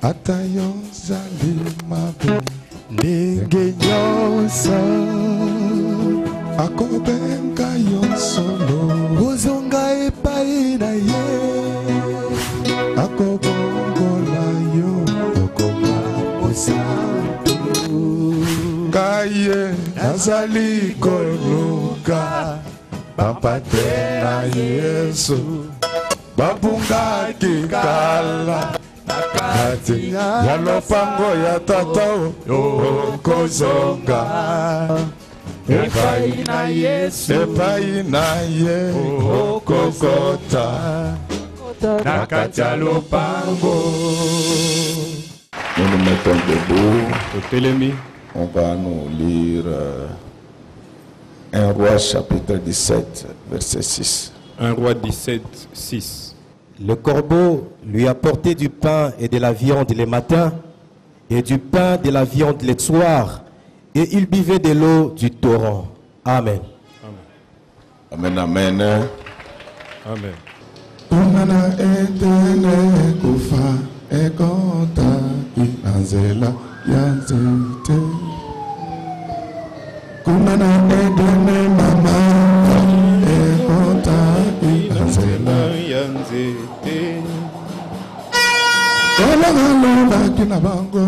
Atayo zali mabe ndenge nyonso akobenga yo solo ozonga epai na ye akobongola yo okoma posantu kaye nazali koluka bapate na Yesu babungaki kala kati ya lopango ya tata okozonga epai na Yesu epai na ye okokota na kati ya lopango. Nous nous mettons debout. On va nous lire 1 Roi chapitre 17 verset 6. 1 Roi 17, 6. Le corbeau lui apportait du pain et de la viande les matins, et du pain de la viande les soirs, et il buvait de l'eau du torrent. Amen. Amen, amen. Amen. Kumana etene kufa ekota inazela yanzete. Kumana etene mama ekota inazela yanzete. Kola halo kina bango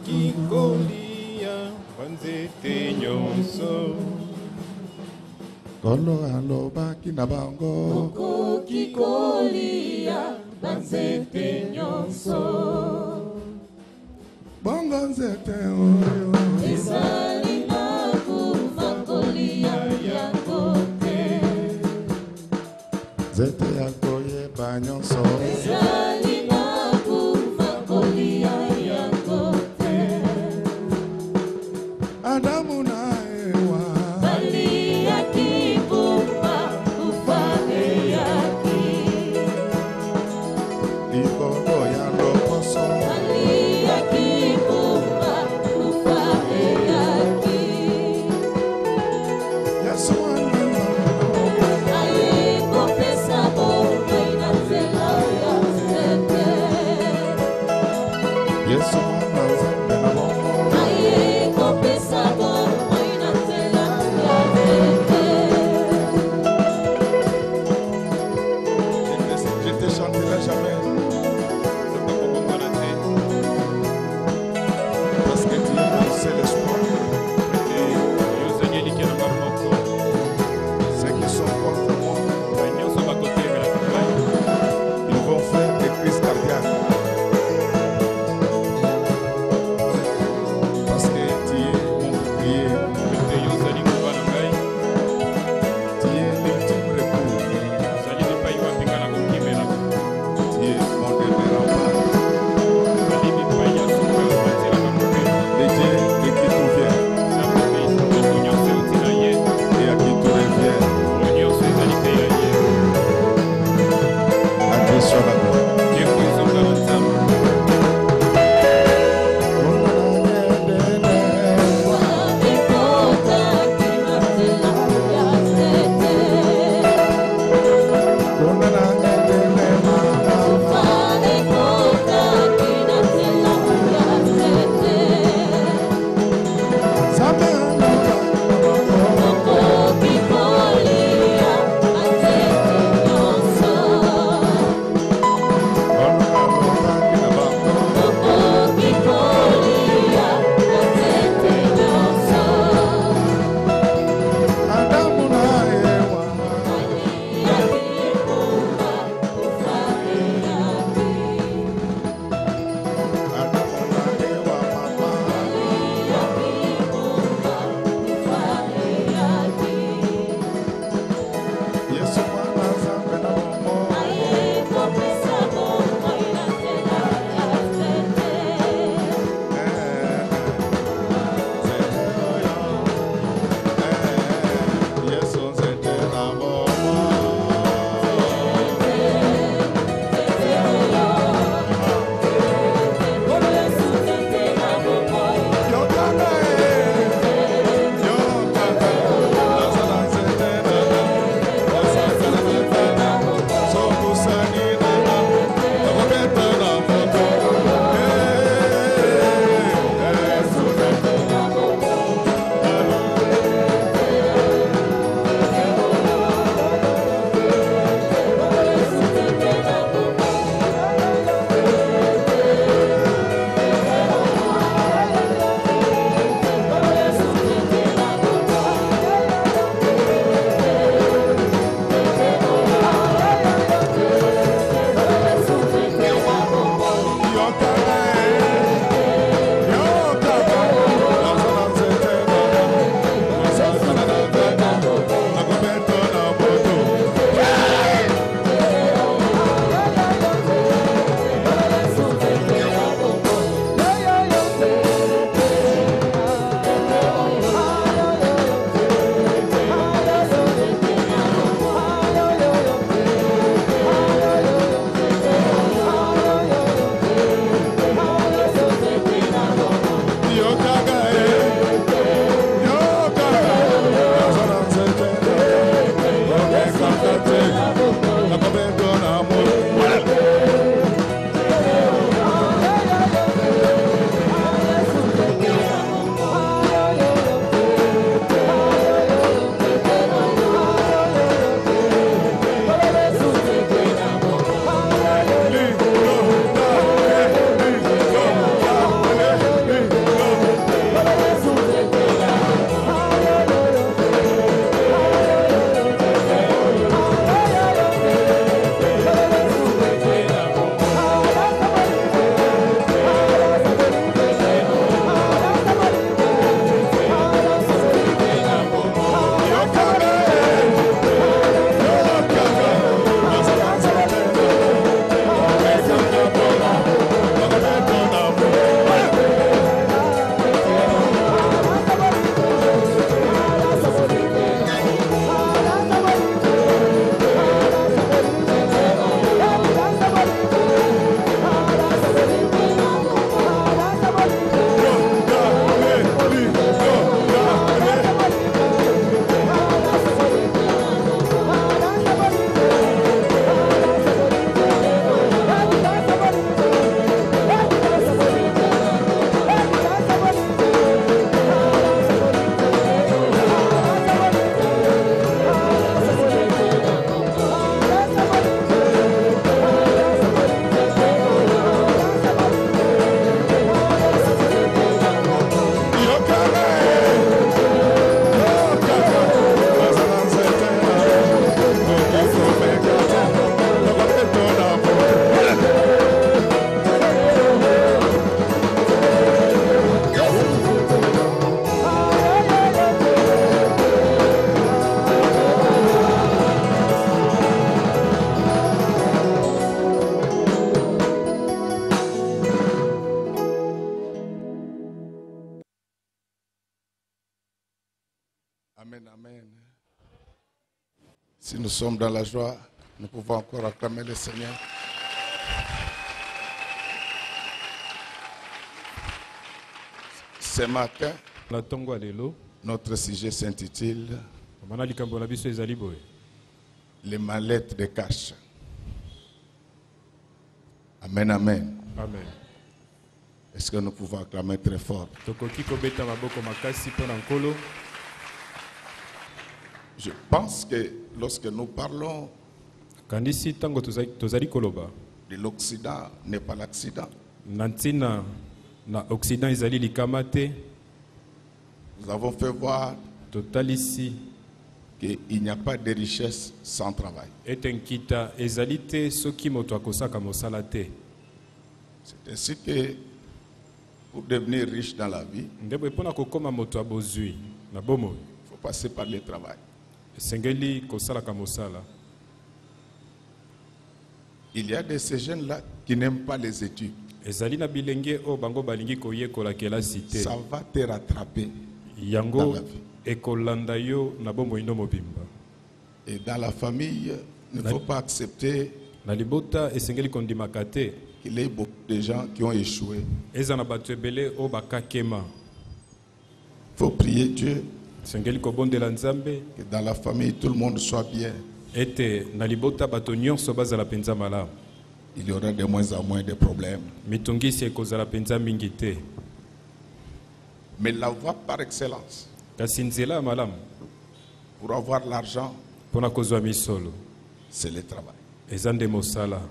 kikolia wanzete nyonso. Kolo halo kina bango kikolia wanzete nyonso. Bongo nzete oyo isali na kumakolia yakote. Zete yako ye banyonso isali na kumakolia yakote. Adamu na Ewa bali yakibumba ufane yaki. Ikodo ya lokoso bali yakibumba ufane yaki. Yesu wangu ayeko pesa bomba inazela ya zete. Yesu wangu zembe na bomba ayeko pesa bomba inazela ya zete. Je te chanterai jamais parce que tu es mon seul espoir. Ceux qui sont contre moi, ils vont faire des crises cardiaques. Parce que tu es mon bouclier, tu es l'ultime recours, tu es Amen. Si nous sommes dans la joie, nous pouvons encore acclamer le Seigneur. Ce matin, Na tongo ya lelo notre sujet s'intitule bana likambo na biso ezali boye Les mallettes de cash. Amen, amen. amen. Est-ce que nous pouvons acclamer très fort? Tokoki kobeta maboko makasi mpo na nkolo. Je pense que lorsque nous parlons Kandisi tango tozali koloba de l'Occident, n'est pas l'accident. na ntina na Occident ezali likama te. Nous avons fait voir Totalisi qu'il n'y a pas de richesse sans travail. ete nkita ezali te soki moto akosaka mosala te. C'est ainsi que pour devenir riche dans la vie, Ndebo epona kokoma moto abozwi na bomoi il faut passer par le travail. esengeli kosalaka mosala. Il y a de ces jeunes-là qui n'aiment pas les études. Ezali na bilenge o bango balingi koyekola kelasi te. Ça va te rattraper. Dans Yango la vie. ekolanda yo na bomoi no mobimba. Et dans la famille, il ne faut pas accepter Na libota esengeli kondimaka te. qu'il y ait beaucoup de gens qui ont échoué. Eza na bato ebele o bakakema. Il faut prier Dieu Esengeli kobondela Nzambe que dans la famille, tout le monde soit bien. ete na libota bato nyonso bazala penza malamu. Il y aura de moins en moins de problèmes. Mitungisi ekozala penza mingi te. Mais la voie par excellence, Kasi nzela ya malamu pour avoir l'argent, mpona kozwa misolo c'est le travail. eza nde mosala.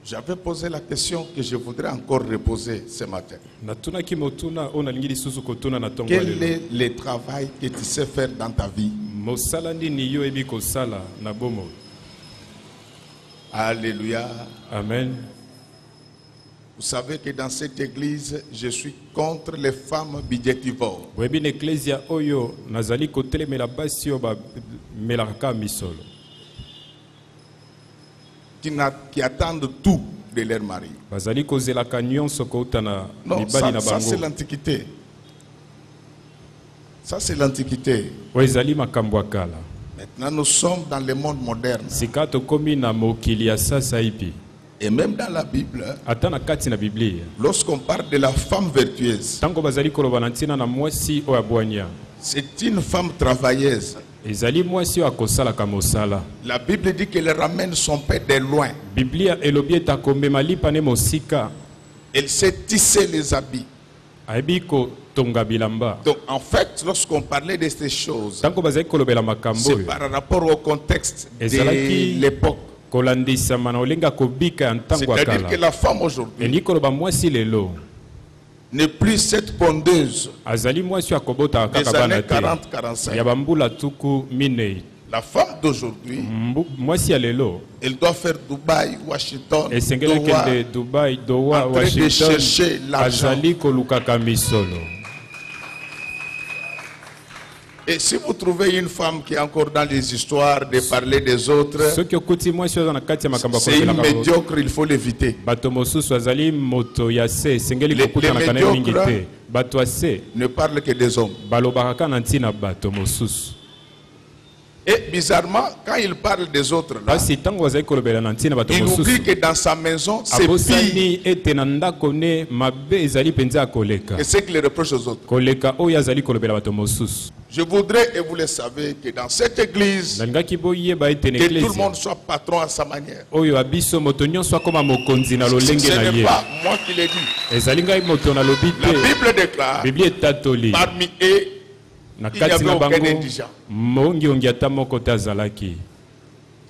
J'avais posé la question que je voudrais encore reposer ce matin. Natunaki motuna o nalingi lisusu kotuna na tongo ya Quel lelo. est le travail que tu sais faire dans ta vie? Mosala ndini yo ebi kosala na bomoi. Alléluia. Amen. Vous savez que dans cette église, je suis contre les femmes budgétivores Webi na eklezia oyo nazali kotelemela basi oyo bamelaka misolo. qui attendent tout de leur mari. Bazali kozelaka nyonso kouta na Non, mibali na ça c'est bango. l'Antiquité. Ça c'est l'Antiquité. Oyo ezali makambo ya kala. Maintenant, nous sommes dans le monde moderne. Sika tokomi na mokili ya sasa ipi. Et même dans la Bible, Ata na kati na Biblia. lorsqu'on parle de la femme vertueuse, Tango bazali koloba na ntina na mwasi oyo abwanya. c'est une femme travailleuse. Ezali mwasi oyo akosalaka mosala. La Bible dit qu'elle ramène son père de loin. Biblia elobi ete akomema lipa ne mosika. Elle sait tisser les habits. Ayebi kotonga bilamba. Donc en fait, lorsqu'on parlait de ces choses, Tango bazali kolobela makambo c'est oyo. par rapport au contexte Ezalaki- de l'époque. Kolandisama na olenga kobika ya ntango ya C'est-à-dire que kala. la femme aujourd'hui Elingi koloba mwasi lelo. n'est plus cette pondeuse Azali mwasi oyo akobotaka des kaka bana années te. 40-45. Ya bambula tuku minei. La femme d'aujourd'hui, Mwasi ya lelo. elle doit faire Dubaï, Washington, Esengeli Doha, kende Dubai, Doha, en train de Washington. chercher l'argent. Azali kolukaka misolo. Et si vous trouvez une femme qui est encore dans les histoires de parler des autres, Soki okuti mwasi oyo na kati ya makambo ya c'est une kolobelaka médiocre, il faut l'éviter. bato mosusu azali moto ya se esengeli Les kokutanaka na ye mingi médiocres te. Bato ya se Ne parle que des hommes. balobaka kaka na ntina bato mosusu. Et bizarrement, quand il parle des autres, là, Basi tango bazali kolobela na ntina bato il oublie mosusu que dans sa maison, c'est pire abosani ete na ndako ne mabe ezali mpenza ya koleka que ce qu'il reproche aux autres. koleka oyo azali kolobela bato mosusu. Je voudrais, et vous le savez, que dans cette église, nalingaki boyeba ete na que tout le eklezia monde soit patron à sa manière. oyo abiso moto nyonso akoma mokonzi na Ce lolenge na n'est ye. pas moi qui l'ai dit. Ezali ngai moto nalobi La te. Bible déclare, Biblia etatoli parmi eux, na il n'y kati avait na aucun bango indigent. mongiongi ata moko te azalaki.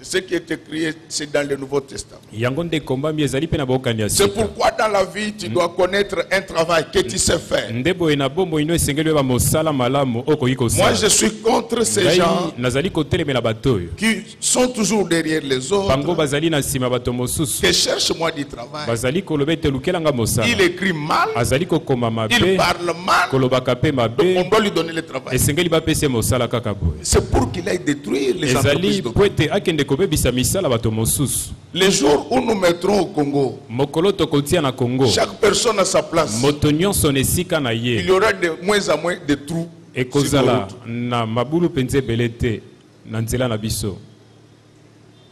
Ce qui est écrit, c'est dans le Nouveau Testament. Yango nde ekombami ezali mpe na bokani ya C'est sika. pourquoi dans la vie, tu dois connaître un travail que tu sais faire. Nde boye na bomoi ino esengeli oyeba mosala malamu okoki Moi, kosala. je suis contre ces Ngai gens nazali kotelemela bato oyo qui sont toujours derrière les bango autres, bazali na nsima bato mosusu que cherchent moi du travail. bazali koloba ete lukelanga mosala Il écrit mal, azali kokoma il mabe parle mal, kolobaka mpe on mabe doit lui donner le travail. esengeli bapesa mosala kaka boye. C'est pour qu'il aille détruire les entreprises Ezali d'autres. po ete akende kobebisa misala bato mosusu. Les jours où nous mettrons au Congo, Mokolo tokotia na Congo chaque personne a sa place. moto nyonso na esika na Il ye y aura de moins en moins de trous. ekozala na mabulu penze belete na nzela na biso.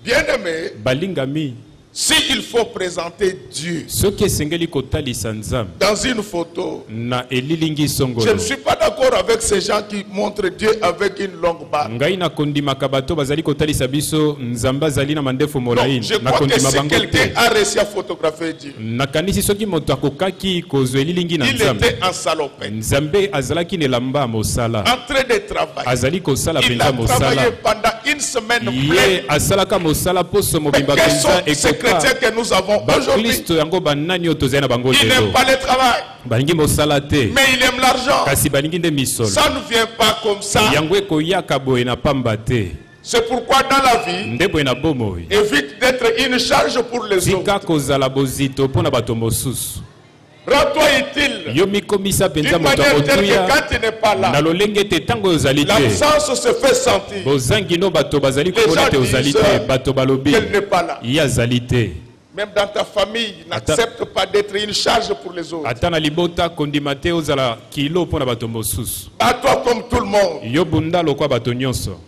Bien-aimé, Balingami, s'il faut présenter Dieu ce qui esengeli kotalisa nzambe dans une photo, na elilingi je songolo. ne suis pas d'accord avec ces gens qui montrent Dieu avec une longue barbe. Ngai na kondimaka bato bazali kotalisa biso nzambe azali na mandefu Non, molayi je na crois que kondima si bango quelqu'un te. a réussi à photographier Dieu, Nakanisi soki moto akokaki kozwa elilingi na il nzambe. était en salopette, Nzambe azalaki na elamba ya mosala. en train de travailler. Azali kosala Il penza a mosala. travaillé pendant une semaine Ye pleine. asalaka mosala poso Mais mobimba quels sont penza ces chrétiens ekoka. que nous avons aujourd'hui? Bakristo yango banani oyo tozali na bango Il n'aime lelo. pas le travail, Balingi mosala te. mais il aime l'argent. Kasi balingi nde misolo. Ça ne vient pas comme ça. Yango ekoyaka boye na pamba te. C'est pourquoi dans la vie, Nde boye na bomoi. évite d'être une charge pour les Tika autres. kozala bozito mpona bato mosusu. Rends-toi utile. Yo mikomisa penza D'une moto manière telle que akotuya. quand tu n'es pas Na là, lolenge te tango ozali te. l'absence se fait sentir. Bozangi no bato bazali Les komona gens te ozali disent te. Bato balobi. qu'elle n'est pas là. Ye azali te. Même dans ta famille, n'accepte pas d'être une charge pour les autres. Ata na libota kondima te ozala kilo mpona bato mosusu. Bats-toi comme tout le monde. Yo bunda lokwa bato nyonso.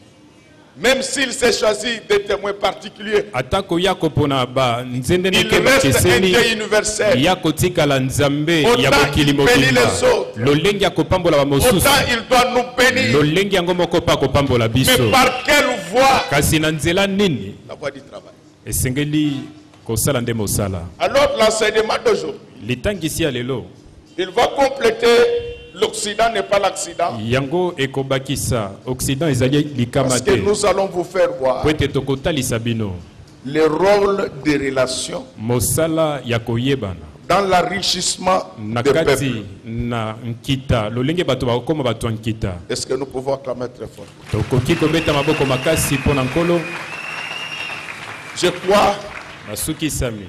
Même s'il s'est choisi des témoins particuliers, Atako ya kopona ba nzende il neke reste un bakeseni. Dieu universel. Ya kotikala nzambe Autant ya mokili il bénit mobimba. les autres, Lolenge ya kopambola ba mosusu. autant il doit nous bénir. Lolenge yango moko pa kopambola biso. Mais par quelle voie? Kasi na nzela nini La voie du travail. esengeli kosala nde mosala. Alors l'enseignement d'aujourd'hui, Litangisi ya lelo il va compléter l'Occident n'est pas l'accident. yango ekobakisa Occident ezali likama Parce que te. nous allons vous faire voir Po ete tokotalisa bino le rôle des relations mosala ya koyebana dans l'enrichissement na des kati peuples. na nkita lolenge bato bakokoma bato ya nkita. Est-ce que nous pouvons acclamer très fort? Tokoki kobeta maboko makasi mpona nkolo Je crois, basukisami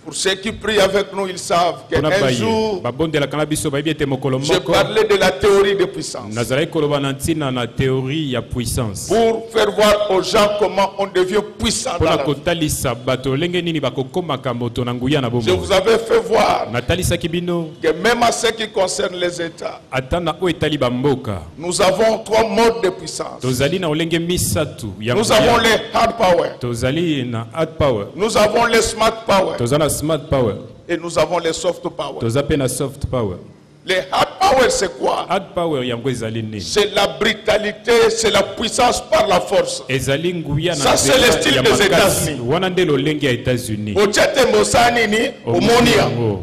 pour ceux qui prient avec nous, ils savent mpona qu'un baye jour, babondelaka na biso bayebi ete mokolo j'ai moko parlé de la théorie de puissance. nazalaki koloba na ntina na théorie ya puissance Pour faire voir aux gens comment on devient puissant dans mpona la vie. kotalisa bato lolenge nini bakokomaka moto na nguya na Je bomoi. vous avais fait voir natalisaki bino que même à ce qui concerne les États, ata na oyo etali bamboka nous avons trois modes de puissance. tozali na olenge misatu ya Nous nguya. avons les hard power, tozali na hard power, nous avons les smart power toza na smart power, et nous avons les soft power. toza pe na soft power. Les hard power, c'est quoi? Hard power yango ezali nini? C'est la brutalité, c'est la puissance par la force. ezali nguya Ça, na c'est le nzela style ya des makasi. États-Unis. Wana nde lolenge ya États-Unis. Ochete Mosanini, Omoni Omonia. yango.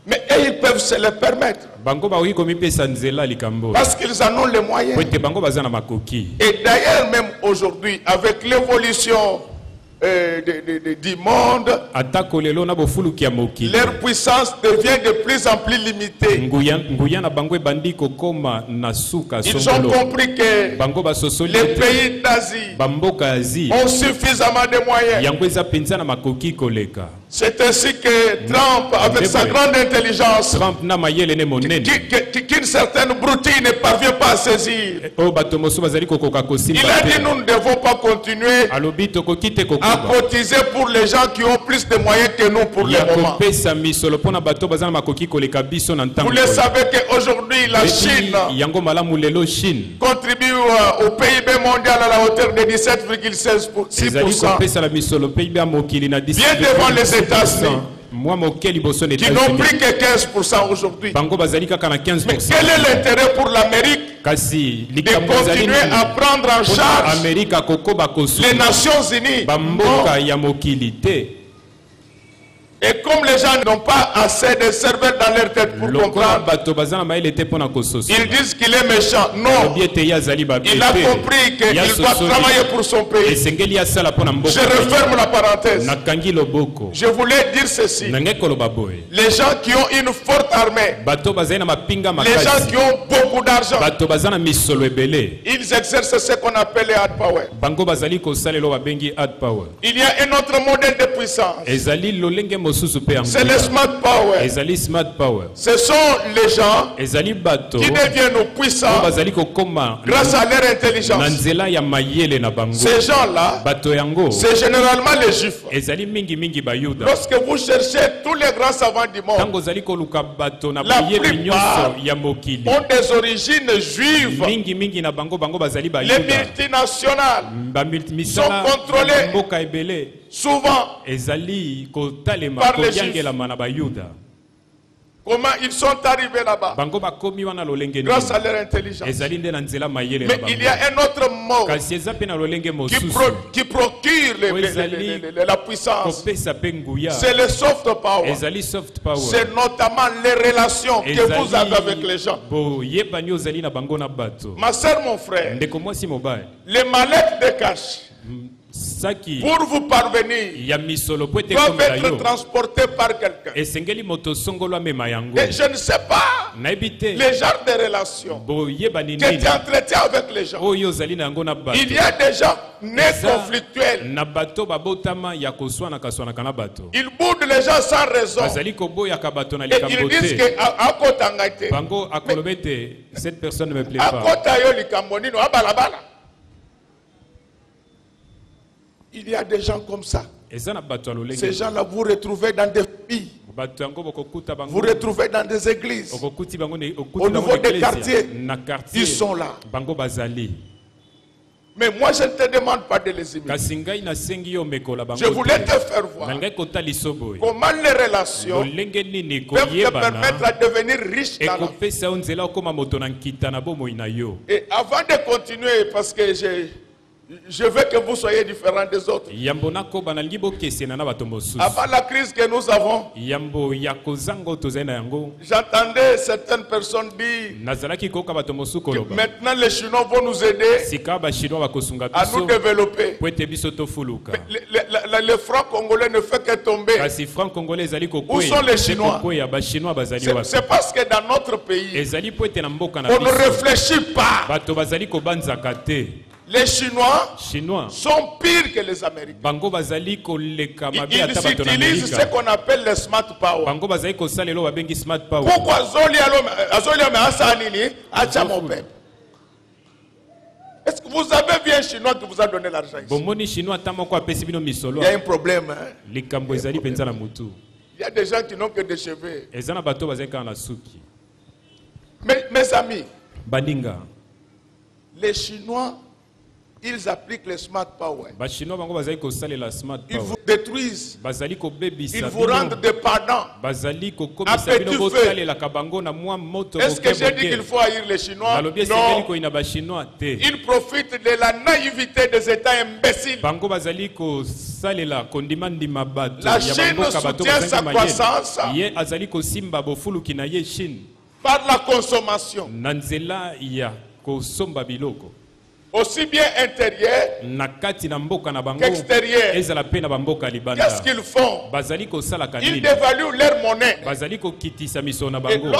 Mais eux, ils peuvent se le permettre bango bakoki komipesa nzela likambo parce qu'ils en ont les moyens. po ete bango baza na makoki. Et d'ailleurs, même aujourd'hui, avec l'évolution du monde, atako lelo na bofuluki ya mokili leur puissance devient de plus en plus limitée. nguya na bango ebandi kokoma na suka Ils ont songolo. compris que bango basosoli les ete pays d'Asie bamboka ya Asie ont suffisamment de moyens. yango eza mpenza na makoki koleka. C'est ainsi que Trump, avec sa grande intelligence, Trump na mayele ne monene qu'une certaine broutille ne parvient pas à saisir, oyo bato mosusu bazali kokoka kosimba il a dit te. nous ne devons pas continuer alobi tokoki te à kokuba cotiser pour les gens qui ont plus de moyens que nous pour le ya moment. kopesa misolo mpona bato baza na makoki koleka biso na Vous ntango le savez qu'aujourd'hui, la Eti Chine yango malamu lelo Chine contribue au PIB mondial à la hauteur de 17,6%. ezali kopesa la misolo PIB ya mokili na 10 Bien devant les États-Unis. mwa moke liboso na Qui n'ont États-Unis pris que 15% aujourd'hui. bango bazali kaka na Mais 15%. quel est l'intérêt pour l'Amérique kasi de likambo ezali continuer à prendre en mpona charge amerika akokoba les kosuka Nations Unies? bamboka Non. ya mokili te. Et comme les gens n'ont pas assez de cervelle dans leur tête pour lokola comprendre, bato baza na mayele te mpona kososola ils disent qu'il est méchant. Non, lobi ete ye azali babe il a te. compris qu'il Ya doit sosoli. travailler pour son pays. esengeli asala mpona Je mboka referme la parenthèse. nakangi loboko Je voulais dire ceci. nange koloba boye Les gens qui ont une forte armée, bato bazali na mapinga les gens makasi qui ont beaucoup d'argent, bato baza na misolo ebele ils exercent ce qu'on appelle les hard power. bango bazali kosalela oyo babengi hard power. Il y a un autre modèle de puissance. ezali lolenge mosusu pe c'est le yango smart power. ezali smart power Ce sont les gens ezali bato qui deviennent puissants bazali kokoma grâce à leur na intelligence. nzela ya mayele na bango Ces gens-là, bato yango c'est généralement les juifs. ezali mingi bayuda Lorsque vous cherchez tous les grands savants du monde, ntango ozali koluka bato na La bayebi plupart nyonso ya mokili ont des origines juives. mingi na bango bazali Les bayuda multinationales, misala sont contrôlés. mboka ebele souvent, ezali kotalema Par les koyangelama na bayuda comment ils sont arrivés là-bas? bango bakomi wana lolenge Grâce à nini leur intelligence. ezali nde na nzela mayele na Mais il y a bango un autre mot kasi eza mpe na lolenge qui, mosusu qui procure la puissance. kopesa mpe nguya C'est le soft power. ezali soft power C'est notamment les relations que vous avez avec les gens. boyebani ozali na bango na bato Ma soeur, mon frère, ndeko mwasi mobali les mallettes de cash, saki pour vous parvenir, ya misolo po ete doivent ekomela être yo transportés par quelqu'un. esengeli moto songolo amema yango Et je ne sais pas nayebi te les genres de relations boyebani que nini tu entretiens avec les gens. oyo ozali na yango na bato Il y a des gens nés Eza conflictuels. na bato babotama ya koswanaka na bato Ils boudent les gens sans raison. bazali koboyaka bato na Et likambo ils disent te que à kota ngaite. bango akoloba ete cette personne ne me plaît À pas kota yo likambo nino abalabala. Il y a des gens comme ça. eza na bato ya Ces lolenge gens-là, vous retrouvez dans des pays, bato yango bokokuta vous bango retrouvez dans des églises. okokuti bango Au niveau des quartiers, na quartier ils sont là. bango bazali Mais moi, je ne te demande pas de les imiter. kasi ngai nasengi yo mekola bango Je voulais te. te faire voir nalingai kotaliso boye comment les relations lolenge nini peuvent te permettre koyebana à devenir riche dans la vie. ekopesa yo nzela okoma moto na nkita na bomoi na yo Et avant de continuer, parce que je veux que vous soyez différents des autres. yambo nakoba nalingi bokesena na bato mosusu Avant la crise que nous avons, yambo ya kozanga oyo tozali na yango j'entendais certaines personnes dire nazalaki koyoka bato mosusu que koloba maintenant les Chinois vont nous aider sika bachinois bakosunga à nous biso développer. po ete biso tofuluka Le franc congolais ne fait que tomber. kasi franc congolais ezali Où sont les Chinois? kokwea bachinois bazali wapi C'est parce que dans notre pays, ezali po ete na mboka na on ne biso réfléchit pas. bato bazali kobanzaka te Les Chinois chinois sont pires que les Américains. bango bazali koleka mabe Ils ata bato na utilisent ce amerika qu'on appelle le smart power. bango bazali kosalela oyo babengi smart power Pourquoi Zolia me Asanini acha mon peuple? Est-ce que vous avez vu un Chinois qui vous a donné l'argent ici? bomoni chinois ata moko apesi bino misolo Il y a un problème. Hein? likambo ezali mpenza na mutu Il y a des gens qui n'ont que des cheveux. eza na bato bazali kaka na suki Mes amis, baninga les Chinois, ils appliquent le smart power. bachinois bango bazali kosalela smart Ils power vous détruisent. bazali Ils kobebisa vous rendent dépendants. bazali À kokomisa petit bino feu. bosalelaka bango na mwa moto Est-ce que j'ai dit qu'il faut haïr les Chinois? nalobi esengeli Non. koyina bachinois te Ils profitent de la naïveté des États imbéciles. bango bazali kosalela kondimandima bato La ya Chine bamboka bato soutient sa bazangi croissance mayele ye azali kosimba bofuluki na ye chine par la consommation, na nzela ya kosomba biloko aussi bien intérieure na kati na mboka na bango qu'extérieure. ezala mpe na bamboka ya libanda Qu'est-ce qu'ils font? bazali kosalaka Ils nini dévaluent leur monnaie. bazali kokitisa misolo na Et bango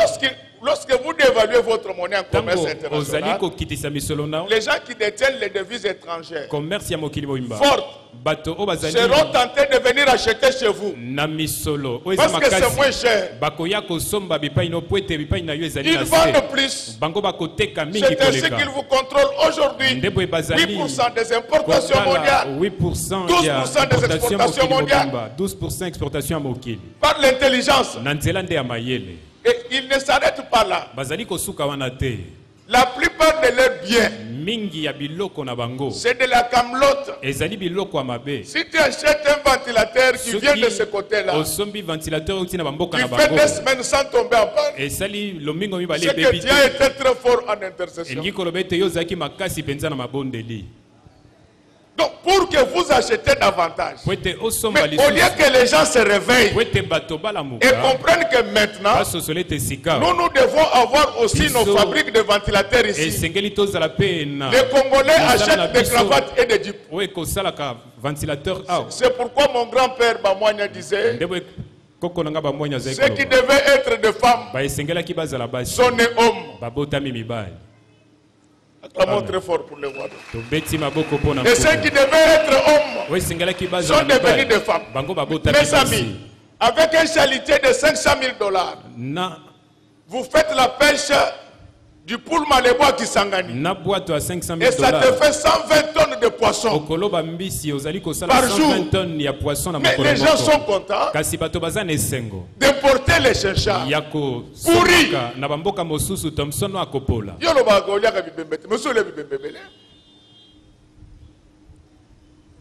lorsque vous dévaluez votre monnaie en commerce ntango ozali international, kokitisa misolo na les gens qui détiennent les devises étrangères commerce ya mokili mobimba fortes bato oyo bazali seront tentés de venir acheter chez vous na misolo oyo eza parce que c'est moins makasi cher. bakoya kosomba bipai no po ete bipai na yo ezali Ils na se vendent plus. bango bakoteka mingi C'est ainsi koleka qu'ils vous contrôlent aujourd'hui. nde boye bazali 8% des importations kotala mondiales 8% ya 12% des importation exportations mokili mondiales. mobimba 12% exportation ya mokili par l'intelligence. na nzela nde ya mayele Et ils ne s'arrêtent pas là. bazali kosuka wana te La plupart de leurs biens, mingi ya biloko na bango c'est de la camelote. ezali biloko ya mabe Si tu achètes un ventilateur qui vient de ce côté-là, osombi ventilateur outi na bamboka tu na fais bango des semaines sans tomber en panne. esali lomingo mibale C'est que ebebi Dieu a te été très fort en intercession. elingi koloba ete yo ozalaki makasi mpenza na mabondeli Donc, pour que vous achetez davantage, po ete osomba mais au lieu lisusu que les gens se réveillent po ete bato et balamuka comprennent que maintenant, basosola ete sika nous devons avoir aussi Biso. nos fabriques de ventilateurs ici. esengeli tozala mpe na Les Congolais Mosala na achètent des biso. cravates et des jupes. oyo ekosalaka ventilateur awa C'est pourquoi mon grand-père Bamouania disait, nde boye koko na nga bamwanya azali ceux qui koloba devaient être des femmes baesengelaki bazala basi sont nés hommes. babotami mibali Acclamons très fort pour les voix. tobeti maboko mpo na Et ceux qui devaient être hommes oyo esengelaki sont bazala devenus mibali des femmes. bango babotami Mes basi amis, avec un chalutier de 500 000 dollars. na Vous faites la pêche du poule Malebo à Kisangani. na boîte à 500 Et 000 ça te dollars. fait 120 tonnes de poissons. Okoloba mbisi ozali kosala Par 120 jour. tonnes ya poisson na Mais mokolo les gens moko. sont contents Kasi bato baza na esengo d'importer les chercheurs. ya kosoka na bamboka mosusu Thomson akopola. Yolo ba goliaka bibembete. Monsieur le bibembele.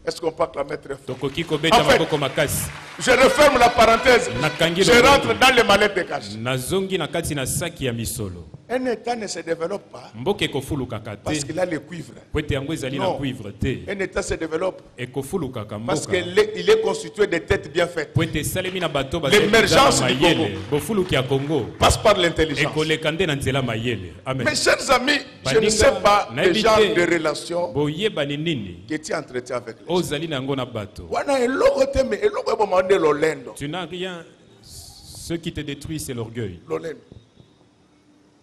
Est-ce qu'on peut acclamer très fort? Tokoki kobeta En fait, maboko makasi. Je referme la parenthèse. Nakangi Je lo- rentre dans les mallettes de cash. Nazongi na kati na saki ya misolo. Un État ne se développe pas Mboka ekofulukaka parce te. qu'il a le cuivre. Po ete yango ezali na Non. cuivre te. Un État se développe Ekofulukaka parce mboka. qu'il est constitué de têtes bien faites. Po ete esalemi na bato L'émergence du mayele. Bofuluki ya Congo. Passe par l'intelligence. Ekoleka nde na nzela mayele. Amen. Mes chers amis, je ne Baninga, sais pas le nayebi genre te. de relation Boyebani nini que tu entretiens avec les gens. ozali na yango na bato. Wana eloko te me eloko ebomande lolendo. Tu n'as rien. Ce qui te détruit, c'est l'orgueil. Lolendo.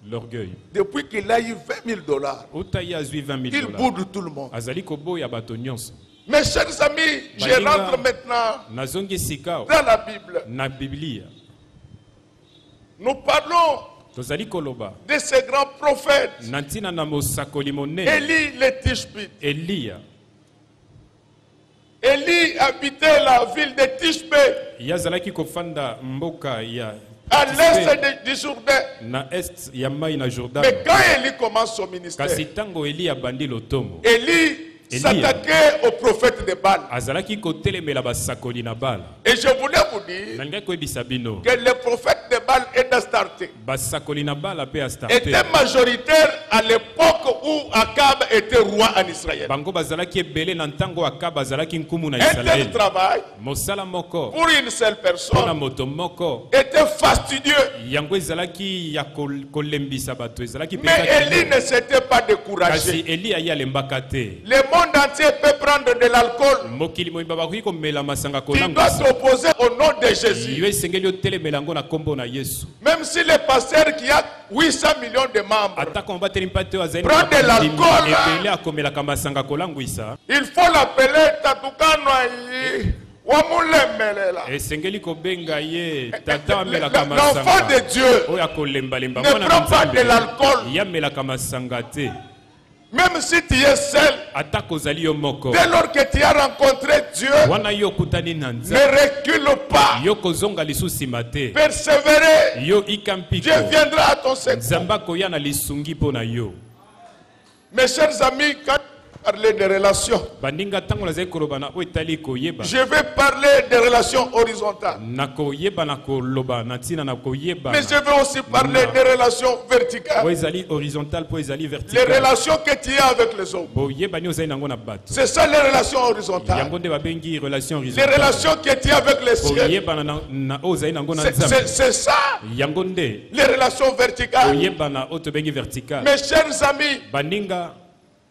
L'orgueil. Depuis qu'il a eu 20 000 dollars, Otayi azwi 20 000 il dollars. boude tout le monde. Azali koboya bato nyonso. Mes chers amis, je Baninga, rentre maintenant nazongi sika dans la Bible. na Biblia. Nous parlons Tozali koloba. de ces grands prophètes. Na ntina na mosakoli monene. Élie le Tishbite. Eliya. Élie habitait la ville de Tishbé, Ye azalaki kofanda mboka ya à l'est du Jourdain. na est ya mai na Jordan. Mais quand Élie commence son ministère, Kasi tango Eli abandi lotomo. Élie s'attaquait aux prophètes de Baal. Azalaki kotelemela basakoli na Bala. Et je voulais vous dire Nanga koyebisa bino. que les prophètes de Baal et d'Astarté Basakoli na Bala pe Astarte. étaient majoritaires à l'époque où Akab était roi en Israël. Bango bazalaki ebele na ntango Akab azalaki nkumu na Un tel Israeli. travail Mosala moko pour une seule pona personne moto moko. était fastidieux. Yango ezalaki ya kolembisa bato ezalaki Mais Élie ne s'était pas Kasi découragé. Eli ayi alembaka te. Le monde entier peut prendre de l'alcool. Mokili moyimba bakoki komela masanga Tu dois kolangwisa. t'opposer au nom de Jésus. Yo esengeli otelemela yango na kombo na Yesu. Même si le pasteur qui a 800 millions de membres, Atako mbateli mpa te azali Prends de l'alcool, ebele akomelaka masanga kolangwisa. il faut l'appeler Tatukanoi Wamulemelela. Esengeli kobenga ye tata amelaka L'enfant masanga. de Dieu Oyo akolembalemba ne mwana prend na pas de Nzambe. l'alcool. Yamelaka masanga te. Même si tu es seul, Atako ozali yo moko. dès lors que tu as rencontré Dieu, Wana yo okutani na ne Nzambe. recule pas. Yo kozonga lisusu nsima te. Persévérer. Yo ika mpiko. Dieu viendra à ton secours. Nzambe akoya na lisungi mpo na yo. Mes chers amis, quand je parle de relations, Bandinga ntango nazali koloba na oyo etali koyeba. je vais parler des relations horizontales. Na koyeba na koloba na ntina na koyeba. Mais je vais aussi parler des relations verticales. Po ezali horizontal po ezali Les vertical. relations que tu as avec les hommes. Boyebani ozali nango na bato. C'est ça les relations horizontales. Yango nde babengi relation Les horizontale. relations que tu as avec les cieux. Boyebana na oyo ozali nango na Nzambe. C'est ça Yango nde les relations verticales. boyebana oyo tobengi vertical. Mes chers amis, Baninga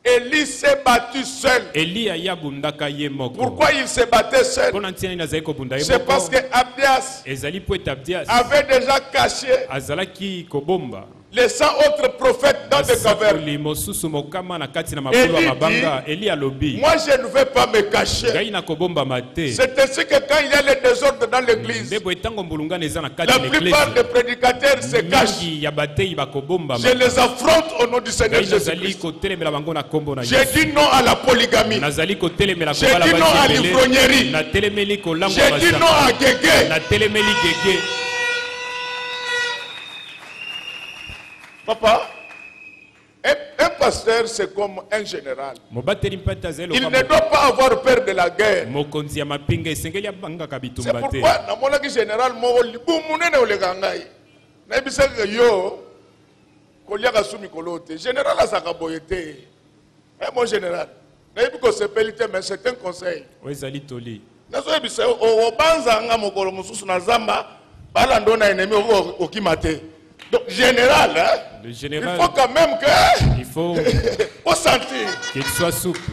Élie s'est battu seul. Eliya ye abundaka ye moko. Pourquoi il s'est battu seul? Mpo na ntina nini azali kobunda ye C'est parce moko. que Abdias Ezali po ete Abdias avait déjà caché azalaki kobomba. les 100 autres prophètes dans des cavernes. Basakoli mosusu mokama na kati na makolo ya mabanga. Eli alobi Moi, je ne vais pas me cacher. ngai nakobombama te. C'est ainsi que quand il y a le désordre dans l'église, Nde boye ntango mbulungana eza na la kati ya plupart des l'église. prédicateurs se cachent. Mingi ya bateyi bakobombama. Je les affronte au nom du Seigneur Ngai nazali Jésus-Christ. kotelemela bango na kombo na J'ai Yesu. dit non à la polygamie. Nazali kotelemela J'ai kobala dit non à basi l'ivrognerie. ebele. Natelemeli kolangwa J'ai dit non basanga. à Guégué. Natelemeli gege. Papa, un pasteur, c'est comme un général. Mobateli mpata azali Il lokola ne doit pas avoir peur de la guerre. mokonzi ya mapinga esengeli abangaka C'est bitumba te. pourquoi, dans mon général, moi, libumunene olegangai. Naibisaka yo, koliaka sumi kolote. Général azaka boyete. Mon général, naibiko sepelite, mais c'est un conseil. Oyo ezali toli. Nazo ebisa obanza nga mokolo mususu na zamba, bala ndona ennemi okimate. Donc général, hein, Le il général, faut quand même que il faut au sentir. qu'il soit souple.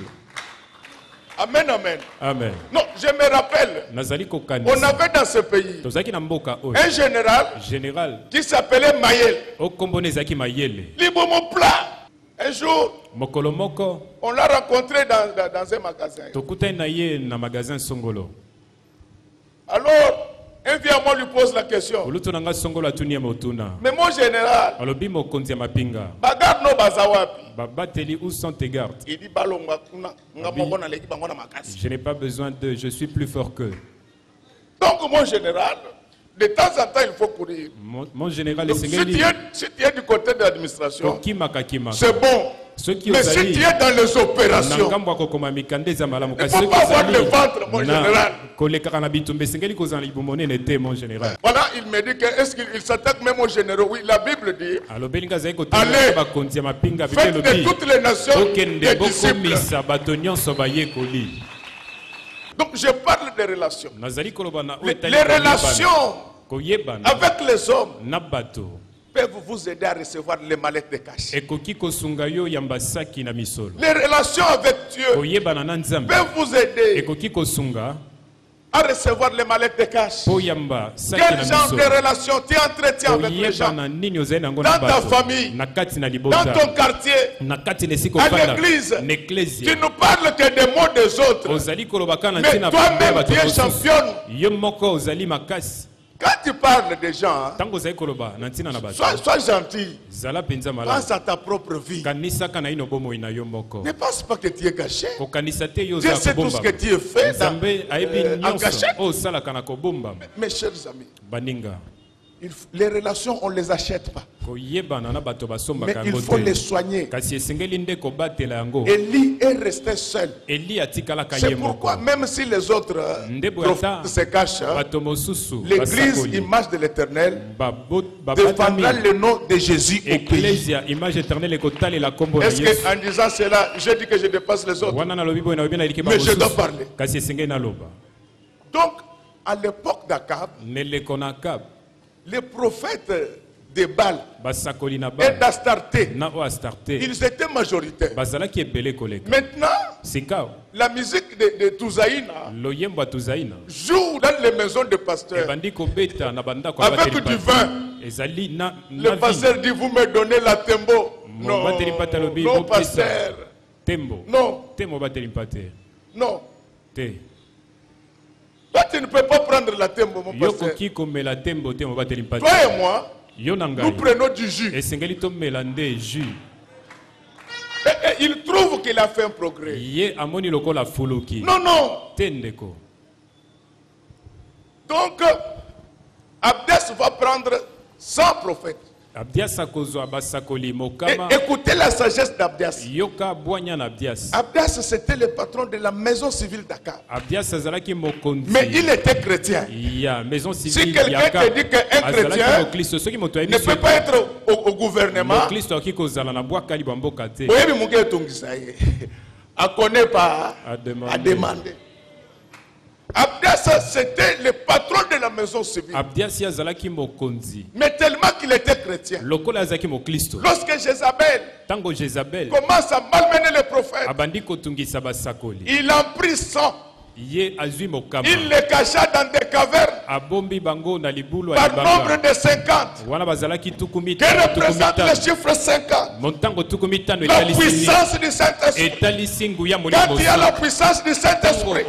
Amen, amen. Amen. Non, je me rappelle, Nazali on kokanisa. avait dans ce pays Tozalaki na mboka oyo. un général Général, qui s'appelait Mayel. okombo ezalaki mayele. Libomo plat. Un jour, Mokolo moko on l'a rencontré dans un magasin. tokutani na ye na magasin songolo. Alors, Un vieux à moi lui pose la question. Mais mon général, bagarre no bazawapi. Où sont tes gardes? Il dit balonga kuna ngamoko na leki bango na makasi. Je n'ai pas besoin d'eux, je suis plus fort qu'eux. Donc mon général, de temps en temps il faut courir. Mon général, donc, si tu es du côté de l'administration, c'est bon. Mais si tu es dans les opérations, il ne faut pas avoir le ventre, mon général. Voilà, il me dit que est-ce qu'il s'attaque même aux généraux? Oui, la Bible dit allez, faites de toutes les nations des disciples. Donc je parle des relations. Les relations avec les hommes peuvent vous aider à recevoir les mallettes de cash. Les relations avec Dieu peuvent vous aider à recevoir les mallettes de cash. Quel genre de relations tu entretiens avec les gens? Dans ta famille, dans ton quartier, à l'église, tu ne parles que des mots des autres. Mais toi-même, tu es championne. Quand tu parles des gens, sois gentil. Pense à ta propre vie. Ne pense pas que tu es caché. Dieu sait tout ce que tu as fait en cachette. Mes chers amis, les relations, on ne les achète pas. Mais il faut les soigner. Élie est resté seul. C'est pourquoi même si les autres se cachent, l'église, image de l'Éternel, défendra le nom de Jésus au pays. Est-ce qu'en disant cela, je dis que je dépasse les autres? Mais je dois parler. Donc, à l'époque d'Akab, les prophètes de Baal et d'Astarté, ils étaient majoritaires. Maintenant, la musique de Touzaïna joue dans les maisons de pasteurs avec du vin. Le pasteur dit, vous me donnez la tembo. Non, non, pasteur. Non. Non. Toi, tu ne peux pas prendre la tembo, mon pasteur. Toi et moi, nous prenons du jus. Et il trouve qu'il a fait un progrès. Non, non. Donc, Abdas va prendre 100 prophètes. Écoutez la sagesse d'Abdias. Abdias, c'était le patron de la maison civile d'Akab. Mais il était chrétien. Si quelqu'un te dit qu'un chrétien ne peut pas être au gouvernement, il ne connaît pas à demander. Abdias, c'était le patron de la maison civile. Mais tellement qu'il était chrétien. Lorsque Jézabel commence à malmener les prophètes, il en prit 100. Il les cacha dans des cavernes par nombre de 50. Que représente le chiffre 50? La puissance du Saint-Esprit. Quand il y a la puissance du Saint-Esprit,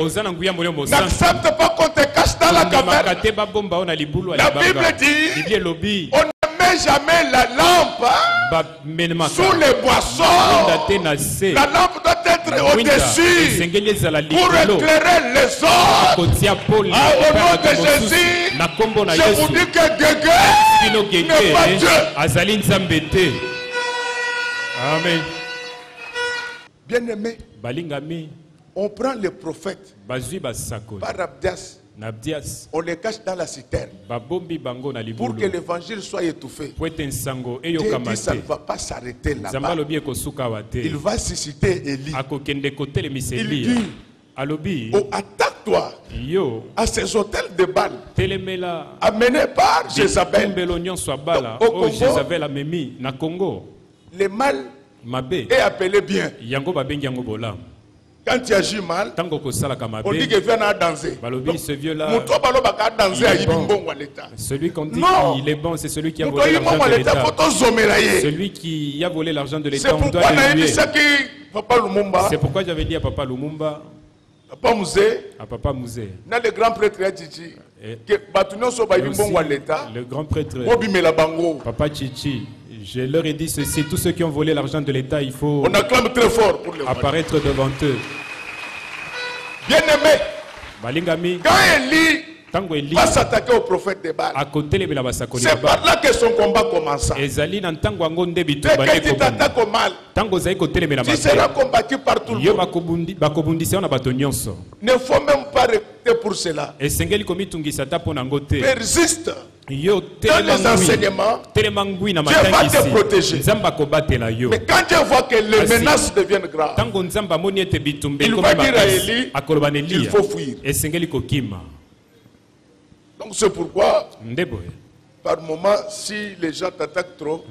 n'accepte pas qu'on te cache dans la caverne. La Bible dit, on ne met jamais la lampe sous les boissons. La lampe doit être au-dessus pour éclairer les hommes. Au nom de Jésus, je vous dis que Guégué n'est pas Dieu. Amen. Bien-aimé, on prend les prophètes par Abdias. On les cache dans la citerne pour que l'évangile soit étouffé. Dieu dit, ça ne va pas s'arrêter là-bas. Il va susciter Élie. Il dit, oh, attaque-toi à ces hôtels de Baal amenés par Jézabel. Au Congo, le mal est appelé bien. Quand tu agis mal, on dit que viens à danser. Celui qu'on dit qu'il est bon, c'est celui qui a volé l'argent de l'État. Celui qui a volé l'argent de l'État, on doit le tuer. C'est pourquoi j'avais dit à Papa Lumumba, Papa Mouzé. Papa Mouzé. Na le grand prêtre Chichi. Que Batunyo so ba libongo l'État. Le grand prêtre. Mobimela bango. Papa Chichi. Je leur ai dit ceci, tous ceux qui ont volé l'argent de l'État, il faut acclame très fort pour les apparaître devant eux. Bien aimé. Balingami. Quand Élie va s'attaquer au prophète de Baal, c'est par là que son combat commença. Et que tu t'attaques au mal, tu seras combattu par tout le monde. Ne faut même pas rester pour cela. Persiste. Dans les enseignements, Dieu va te protéger. Mais quand Dieu voit que les menaces deviennent graves, il va dire à Élie qu'il faut fuir. Donc c'est pourquoi, par moment, si les gens t'attaquent trop,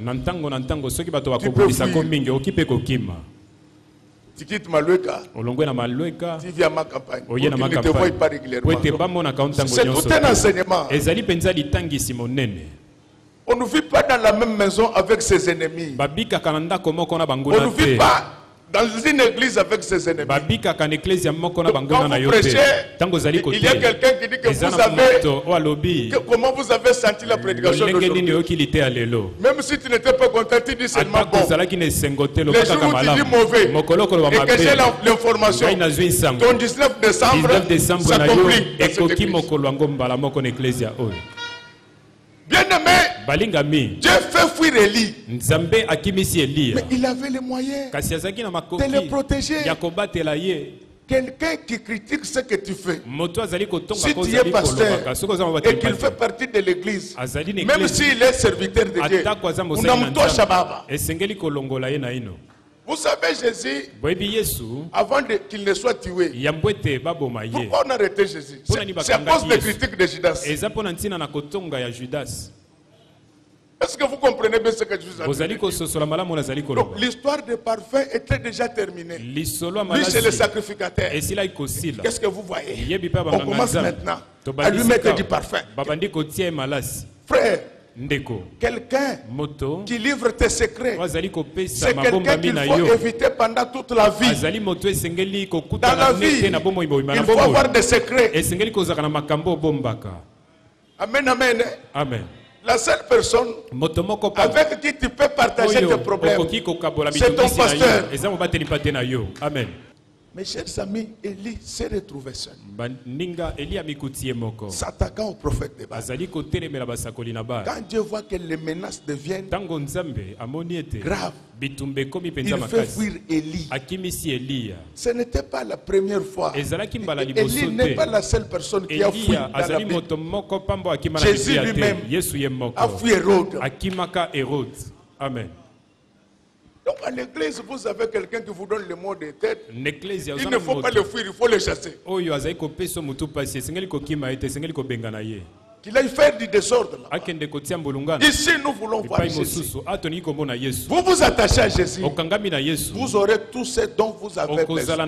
tu peux fuir. Tu quittes Malueka, tu viens à ma campagne. Pour qu'ils ne te voient pas régulièrement. C'est tout un enseignement. On ne vit pas dans la même maison avec ses ennemis. On ne vit pas dans une église avec ses ennemis. Quand vous prêchez, il y a quelqu'un qui dit que vous avez... Comment vous avez senti la prédication d'aujourd'hui? Même si tu n'étais pas content, tu dis seulement bon. Les jours où tu dis mauvais, et que j'ai l'information, ton 19 décembre, ça complique. Bien aimé, Dieu fait fuir Élie. Mais il avait les moyens de le protéger. Quelqu'un qui critique ce que tu fais, si tu es pasteur et qu'il fait partie de l'église, même s'il est serviteur de Dieu, vous savez, Jésus, avant qu'il ne soit tué, pourquoi on a arrêté Jésus? C'est à cause des critiques de Judas. Est-ce que vous comprenez bien ce que je vous ai dit? Donc l'histoire des parfums était déjà terminée. Lui, c'est le sacrificateur. Qu'est-ce que vous voyez? On commence maintenant à lui mettre du parfum. Frère, quelqu'un qui livre tes secrets, c'est quelqu'un qu'il faut éviter pendant toute la vie. Dans la vie, il faut avoir des secrets. Amen, amen. Amen. La seule personne avec qui tu peux partager tes problèmes, c'est ton pasteur. Amen. Mes chers amis, Élie s'est retrouvé seul, s'attaquant au prophète de Baal. Quand Dieu voit que les menaces deviennent graves, il fait fuir Élie. Ce n'était pas la première fois. Élie n'est pas la seule personne qui a fui dans la Bible. Jésus lui-même a fui Hérode. Amen. Donc à l'église, vous avez quelqu'un qui vous donne le mot de tête. Il ne faut pas le fuir, il faut le chasser. Qu'il aille faire du désordre là. Ici, nous voulons voir Jésus. Vous vous attachez à Jésus. Vous aurez tout ce dont vous avez besoin.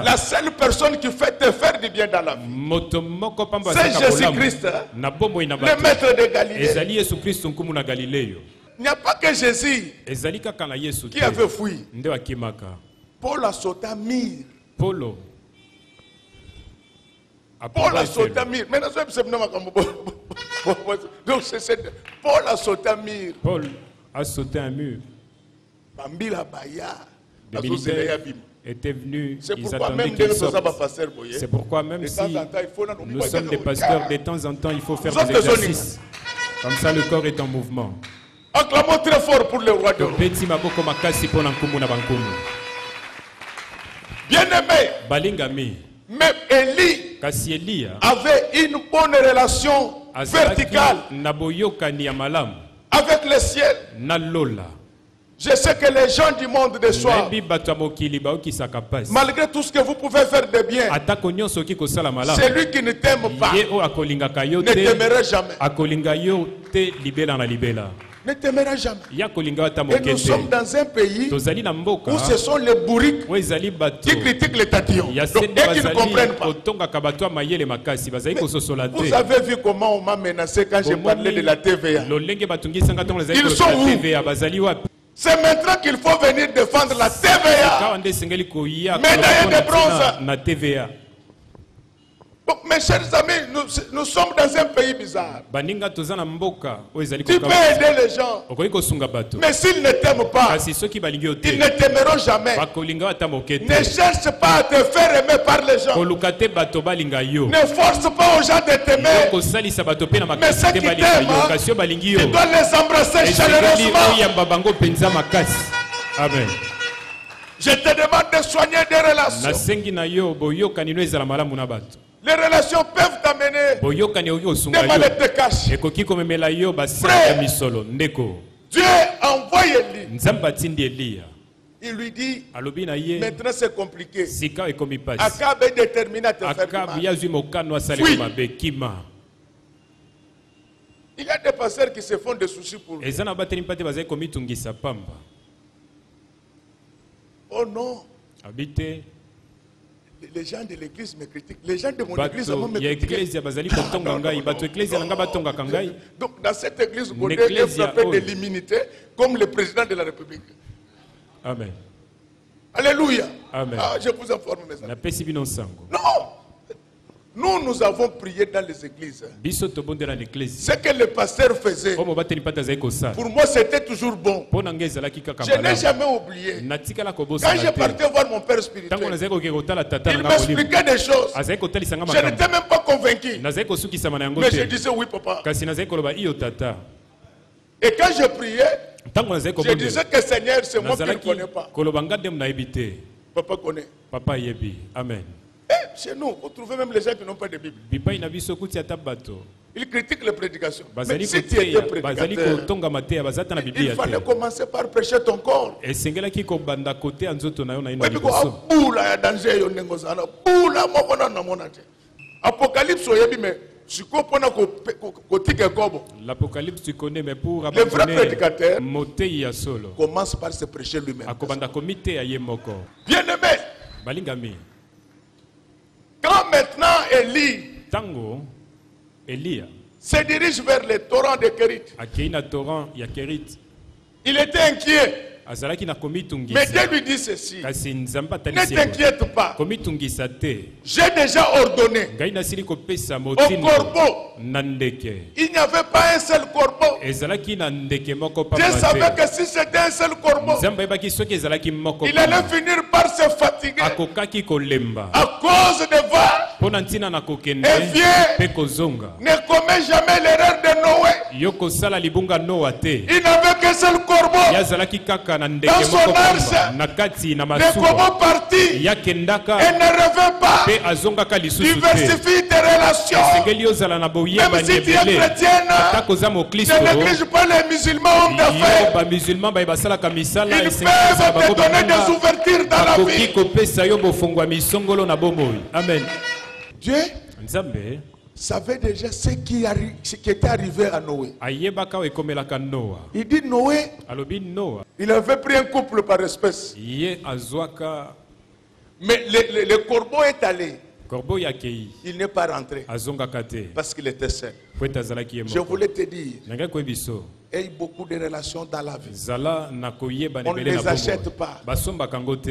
La seule personne qui fait te faire du bien dans la vie, c'est Jésus-Christ, le maître de Galilée. Il n'y a pas que Jésus qui avait fui. Paul a sauté à Myre. Paul a sauté à Myre. Paul a sauté à Myre. Paul a sauté un mur. Des militaires étaient venus, ils attendaient qu'ils sortent. C'est pourquoi même si nous sommes des pasteurs, de temps en temps, il faut faire des exercices. Comme ça, le corps est en mouvement. Acclamons très fort pour le roi de Bien-aimé, même Élie avait une bonne relation verticale avec le ciel. Je sais que les gens du monde de soi, malgré tout ce que vous pouvez faire de bien, celui qui ne t'aime pas ne t'aimera jamais. Ne t'aimera jamais. Et nous sommes dans un pays où ce sont les bourriques qui critiquent les tatillons. Donc, et qui ne comprennent pas. Vous avez vu comment on m'a menacé quand j'ai parlé de la TVA. Ils sont où? C'est maintenant qu'il faut venir défendre la TVA. Médaille de bronze. Donc, mes chers amis, nous sommes dans un pays bizarre. Tu peux aider les gens. Mais s'ils ne t'aiment pas, ils ne t'aimeront jamais. Ne cherche pas à te faire aimer par les gens. Ne force pas aux gens de t'aimer. Mais ceux qui t'aiment, tu dois les embrasser chaleureusement. Amen. Je te demande de soigner des relations. Les relations peuvent t'amener des mallettes de cash. Frère, Dieu envoie Élie. Il lui dit, maintenant c'est compliqué. Akab est déterminé à te faire mal. Il y a des pasteurs qui se font des soucis pour lui. Oh non. Les gens de l'église me critiquent. Les gens de mon église vont me critiquer. Donc dans cette église, vous devez frapper de l'immunité comme le président de la République. Amen. Alléluia. Amen. Ah, je vous informe, mes amis. Non. Nous avons prié dans les églises. Ce que le pasteur faisait, pour moi, c'était toujours bon. Je n'ai jamais oublié. Quand je partais voir mon père spirituel, il m'expliquait des choses. Je n'étais même pas convaincu. Mais je disais oui, papa. Et quand je priais, je disais que Seigneur, c'est moi qui ne connais pas. Papa connaît. Papa yebi. Amen. Chez nous, vous trouvez même les gens qui n'ont pas de Bible. Ils critiquent les prédications. Mais si tu étais prédicateur, il fallait commencer par prêcher ton corps. Apocalypse, l'Apocalypse tu connais, mais pour le vrai prédicateur commence par se prêcher lui-même. Bien-aimé, quand maintenant Élie se dirige vers le torrent de Kérit, il était inquiet. Mais Dieu lui dit ceci: ne t'inquiète pas, j'ai déjà ordonné au corbeau. Il n'y avait pas un seul corbeau. Dieu savait que si c'était un seul corbeau, il allait finir par se fatiguer à cause de vent. Et vieux ne commet jamais l'erreur de Noé. Il n'avait qu'un seul corbeau. Dans son arche, le corbeau parti et ne revient pas. Diversifie tes relations. Même si tu es chrétienne, ne néglige pas les musulmans hommes d'affaires. Ils peuvent te donner des ouvertures dans la vie. Amen. Dieu savait déjà ce qui était arrivé à Noé. Il dit Noé, il avait pris un couple par espèce. Mais le corbeau est allé. Il n'est pas rentré parce qu'il était seul. Je voulais te dire, aie beaucoup de relations dans la vie. On ne les achète pas.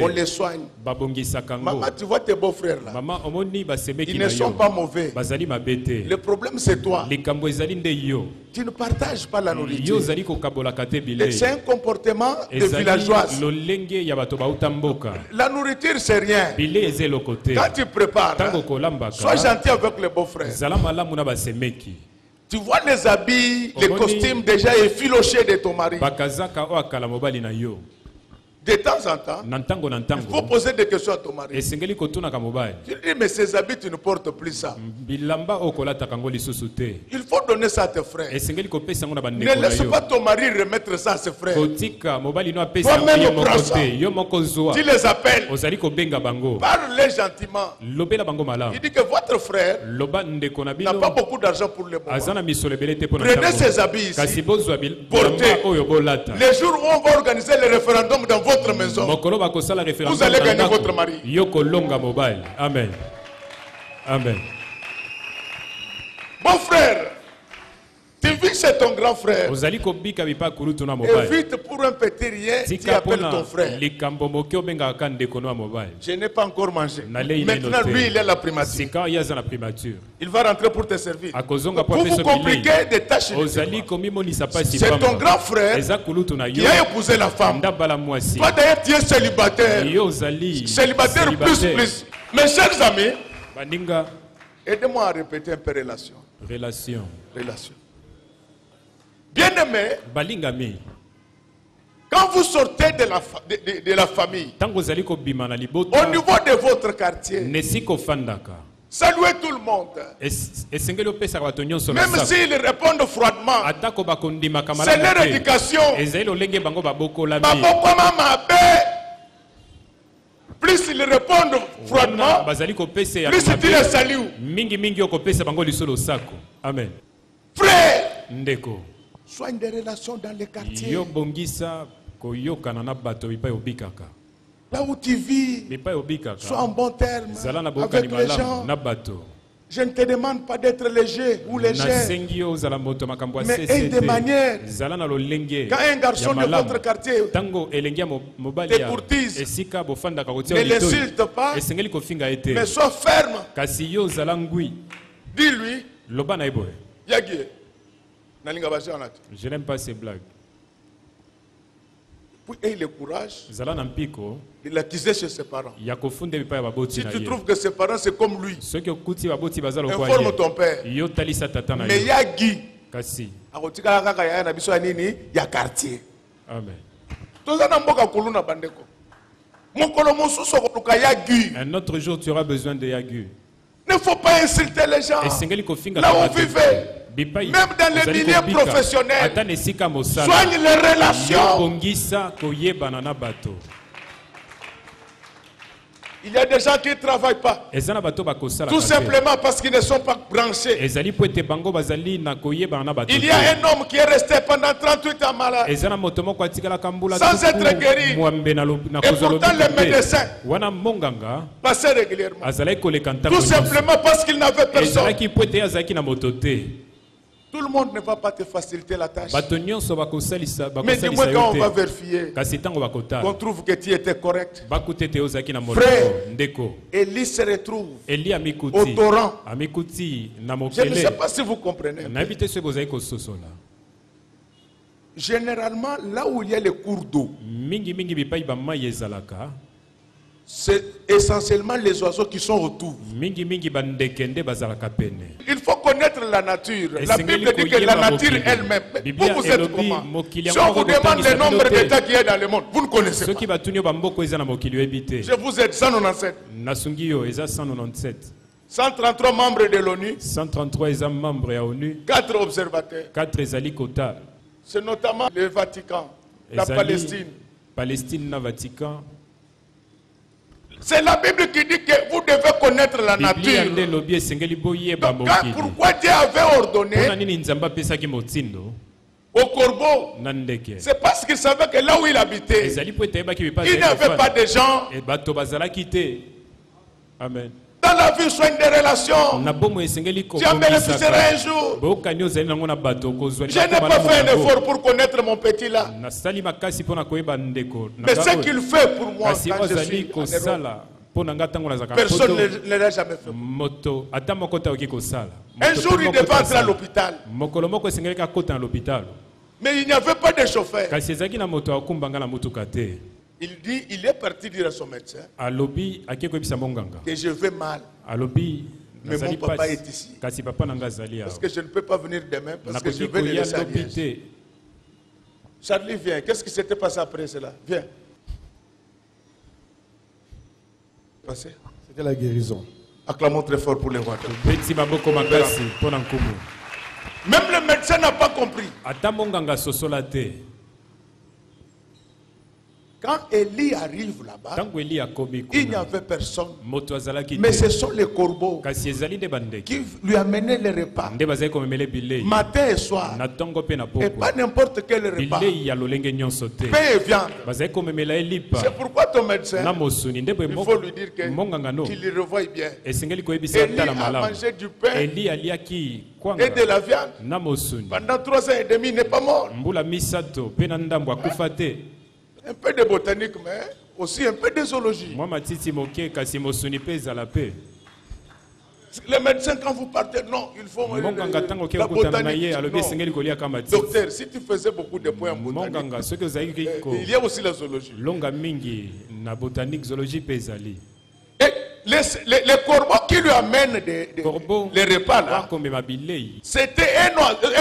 On les soigne. Maman, tu vois tes beaux-frères là. Ils ne sont pas mauvais. Le problème c'est toi. Tu ne partages pas la nourriture. C'est un comportement de villageoise. La nourriture c'est rien. Quand tu prépares, sois gentil avec les beaux-frères. Tu vois les habits, les costumes déjà effilochés de ton mari. De temps en temps, il faut poser des questions à ton mari. Tu dis, mais ces habits, tu ne portes plus ça. Il faut donner ça à tes frères. Ne laisse pas ton mari remettre ça à ses frères. Toi-même, prends ça. Tu les appelles. Parle-les gentiment. Il dit que votre frère n'a pas beaucoup d'argent pour le moment. Prenez ces habits ici. Portez. Les jours où on va organiser le référendum dans votre maison, vous allez gagner votre mari. Amen. Amen. Mon frère, tu vis c'est ton grand frère, évite pour un petit rien, tu appelles ton frère. Je n'ai pas encore mangé. Maintenant, lui, il a la primature. Il va rentrer pour te servir. Pour vous compliquer des tâches. C'est ton grand frère qui a épousé la femme. Toi d'ailleurs, tu es célibataire. Célibataire plus. Mes chers amis, aidez-moi à répéter un peu relation. Bien-aimé, quand vous sortez de la famille, au niveau de votre quartier, saluez tout le monde. Même s'ils répondent froidement, c'est leur éducation. Plus ils répondent froidement, plus tu les salues. Amen. Frère, soigne des relations dans les quartiers. Là où tu vis, sois en bon terme avec les gens. Je ne te demande pas d'être léger ou légère, mais aie des manières. Quand un garçon de votre quartier te courtise, ne l'insulte pas, mais sois ferme. Dis-lui, je n'aime pas ces blagues. Puis aie le courage de l'accuser chez ses parents. Si tu trouves que ses parents c'est comme lui, informe ton père. Mais il y a Guy. Il y a quartier. Amen. Un autre jour tu auras besoin de Yagu. Ne faut pas insulter les gens. Là où vous vivez, même dans les milieux professionnels, soigne les relations. Il y a des gens qui ne travaillent pas, tout simplement parce qu'ils ne sont pas branchés. Il y a un homme qui est resté pendant 38 ans malade, sans être guéri. Et pourtant les médecins passaient régulièrement, tout simplement parce qu'il n'avait personne. Tout le monde ne va pas te faciliter la tâche. Mais dis-moi quand on va vérifier, qu'on trouve que tu étais correct. Frère, Élie se retrouve au torrent. Je ne sais pas si vous comprenez. Généralement, là où il y a les cours d'eau, c'est essentiellement les oiseaux qui sont autour. Il faut connaître la nature. La Bible dit que la nature elle-même. Vous êtes comment? Si on vous demande le nombre d'États qu'il y a dans le monde, vous ne connaissez pas. Je vous aide, 197. 133 membres de l'ONU. 133 membres de l'ONU. 4 observateurs. 4 Zalikota. C'est notamment le Vatican, la Palestine. Palestine, le Vatican. C'est la Bible qui dit que vous devez connaître la nature. Donc, pourquoi Dieu avait ordonné au corbeau? C'est parce qu'il savait que là où il habitait, il n'avait pas de gens. Amen. Dans la vie, soigne des relations. Tu en bénéficieras un jour. Je n'ai pas fait un effort pour connaître mon petit là. Mais ce qu'il fait pour moi quand je suis en Europe, personne ne l'a jamais fait. Un jour, il devait entrer à l'hôpital. Mais il n'y avait pas de chauffeur. Il dit, il est parti dire à son médecin que je vais mal. Mais mon papa est ici. Parce que je ne peux pas venir demain parce que je vais le laisser à Liège. Charlie, viens. Qu'est-ce qui s'était passé après cela? Viens. C'était la guérison. Acclamons très fort pour les rois. Même le médecin n'a pas compris. Quand Élie arrive là-bas, il n'y avait personne. Mais ce sont les corbeaux qui lui amenaient les repas. Matin et soir. Et pas n'importe quel repas. Pain et viande. C'est pourquoi ton médecin, il faut lui dire qu'il le revoie bien. Élie a mangé du pain et de la viande. Pendant 3 ans et demi, il n'est pas mort. Un peu de botanique, mais aussi un peu de zoologie. Les médecins, quand vous partez, non, il faut la botanique. Non. Docteur, si tu faisais beaucoup de points en botanique, il y a aussi la zoologie. Et les corbeaux qui lui amènent les repas là, c'était un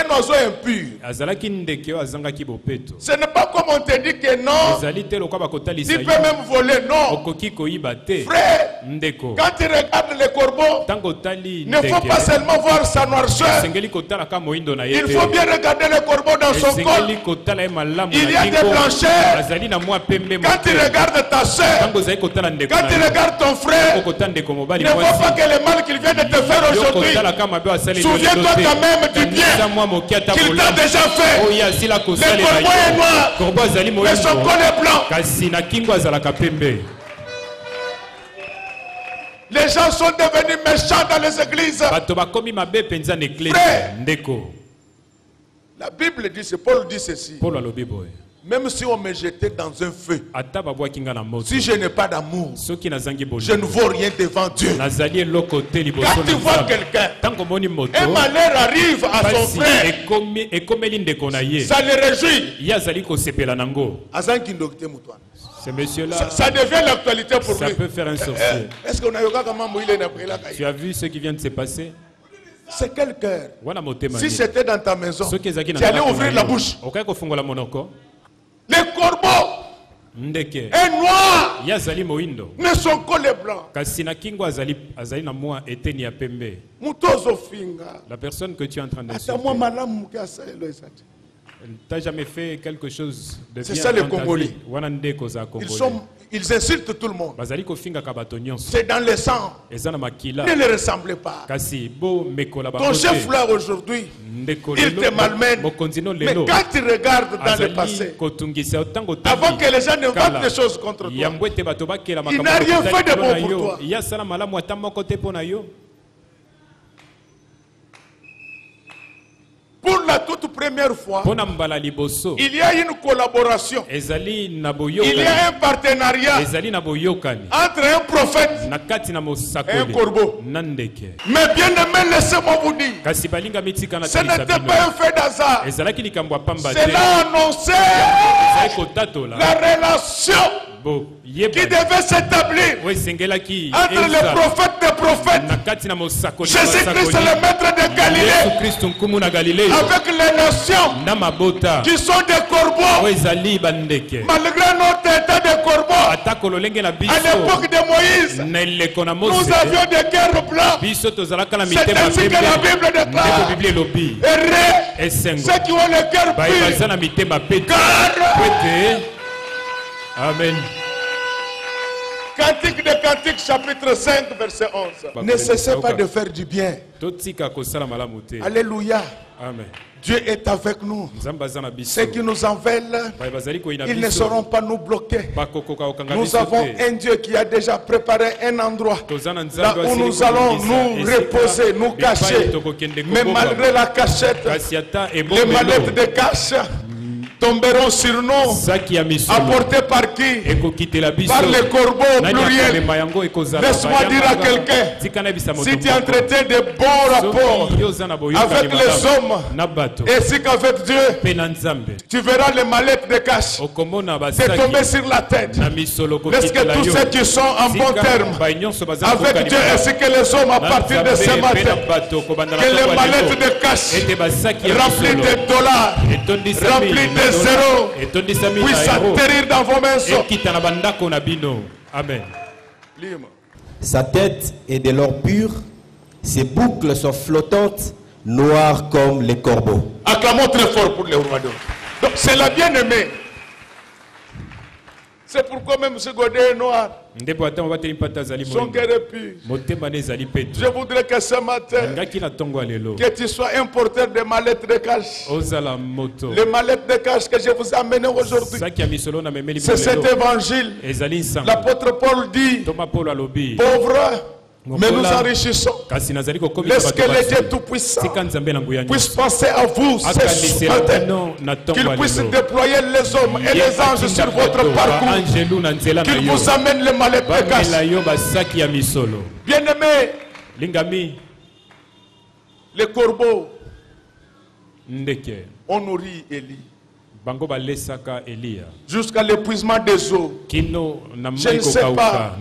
oiseau impur. Ce n'est pas comme on te dit que non, tu peux même voler, non. Frère, quand tu regardes les corbeaux, il ne faut pas seulement voir sa noirceur. Il faut bien regarder le corbeau dans son corps. Il y a des blancheurs. Quand tu regardes ta soeur, quand tu regardes ton frère, ne vois pas que le mal qu'il vient de te faire aujourd'hui. Souviens-toi quand même du bien qu'il t'a déjà fait. Le corbeau est noir, mais son col est blanc. Les gens sont devenus méchants dans les églises. Frère, la Bible dit, c'est Paul dit ceci. Même si on me jetait dans un feu, si je n'ai pas d'amour, je ne vaux rien devant Dieu. Quand tu vois quelqu'un, un malheur arrive à son frère, ça le réjouit. Ce monsieur-là, ça devient l'actualité pour lui. Ça peut faire un sorcier. Est-ce qu'on a eu comment tu as vu ce qui vient de se passer? C'est quel cœur? Si c'était dans ta maison, tu allais ouvrir la bouche. Les corbeaux est noir, mais son col est blanc. La personne que tu es en train de t'as jamais fait quelque chose de bien. C'est ça les Congolais. Ils insultent tout le monde. C'est dans le sang. Ne les ressemblez pas. Ton chef là aujourd'hui, il te malmène. Mais quand tu regardes dans le passé, avant que les gens ne fassent des choses contre toi, il n'a rien fait de bon pour toi. Pour la toute première fois, il y a une collaboration. Il y a un partenariat entre un prophète et un corbeau. Mais bien aimé, laissez-moi vous dire, ce n'était pas un fait d'hasard. Cela annonçait la relation qui devait s'établir entre le prophète des prophètes, Jésus-Christ le maître de Galilée, avec les nations qui sont des corbeaux. Malgré notre état de corbeaux, à l'époque de Moïse, nous avions des guerres blancs. C'est ainsi que la Bible déclare. Et ceux qui ont le cœur pur. Amen. Cantique de Cantique, chapitre 5, verset 11. Ne cessez pas de faire du bien. Alléluia. Amen. Dieu est avec nous. Ceux qui nous en veulent, ils ne sauront pas nous bloquer. Nous avons un Dieu qui a déjà préparé un endroit là où nous allons nous reposer, nous cacher. Mais malgré la cachette, les mallettes de cache tomberont sur nous, apportés par qui? Par les corbeaux pluriels. Laisse-moi dire à quelqu'un, si tu entretiens de bons rapports avec les hommes, ainsi qu'avec Dieu, tu verras les mallettes de cash te tomber sur la tête. Est-ce que tous ceux qui sont en bon terme avec Dieu ainsi que les hommes à partir de ce matin, que les mallettes de cash remplies de dollars, remplies de zéro, puisse atterrir dans vos mains. Amen. Sa tête est de l'or pur, ses boucles sont flottantes, noires comme les corbeaux. Acclamons très fort pour les rois. Donc c'est la bien-aimée. C'est pourquoi même ce Godet est noir. Son cœur est pur. Je voudrais que ce matin, que tu sois un porteur de mallettes de cash. Les mallettes de cash que je vous ai amenées aujourd'hui, c'est cet évangile. L'apôtre Paul dit, pauvre, mais nous enrichissons. Laisse que le Dieu Tout-Puissant puisse penser à vous ce matin, qu'il puisse déployer les hommes et les anges sur votre parcours, qu'il vous amène les mallettes de cash. Bien-aimés, les corbeaux ont nourri Élie jusqu'à l'épuisement des eaux. Je ne sais pas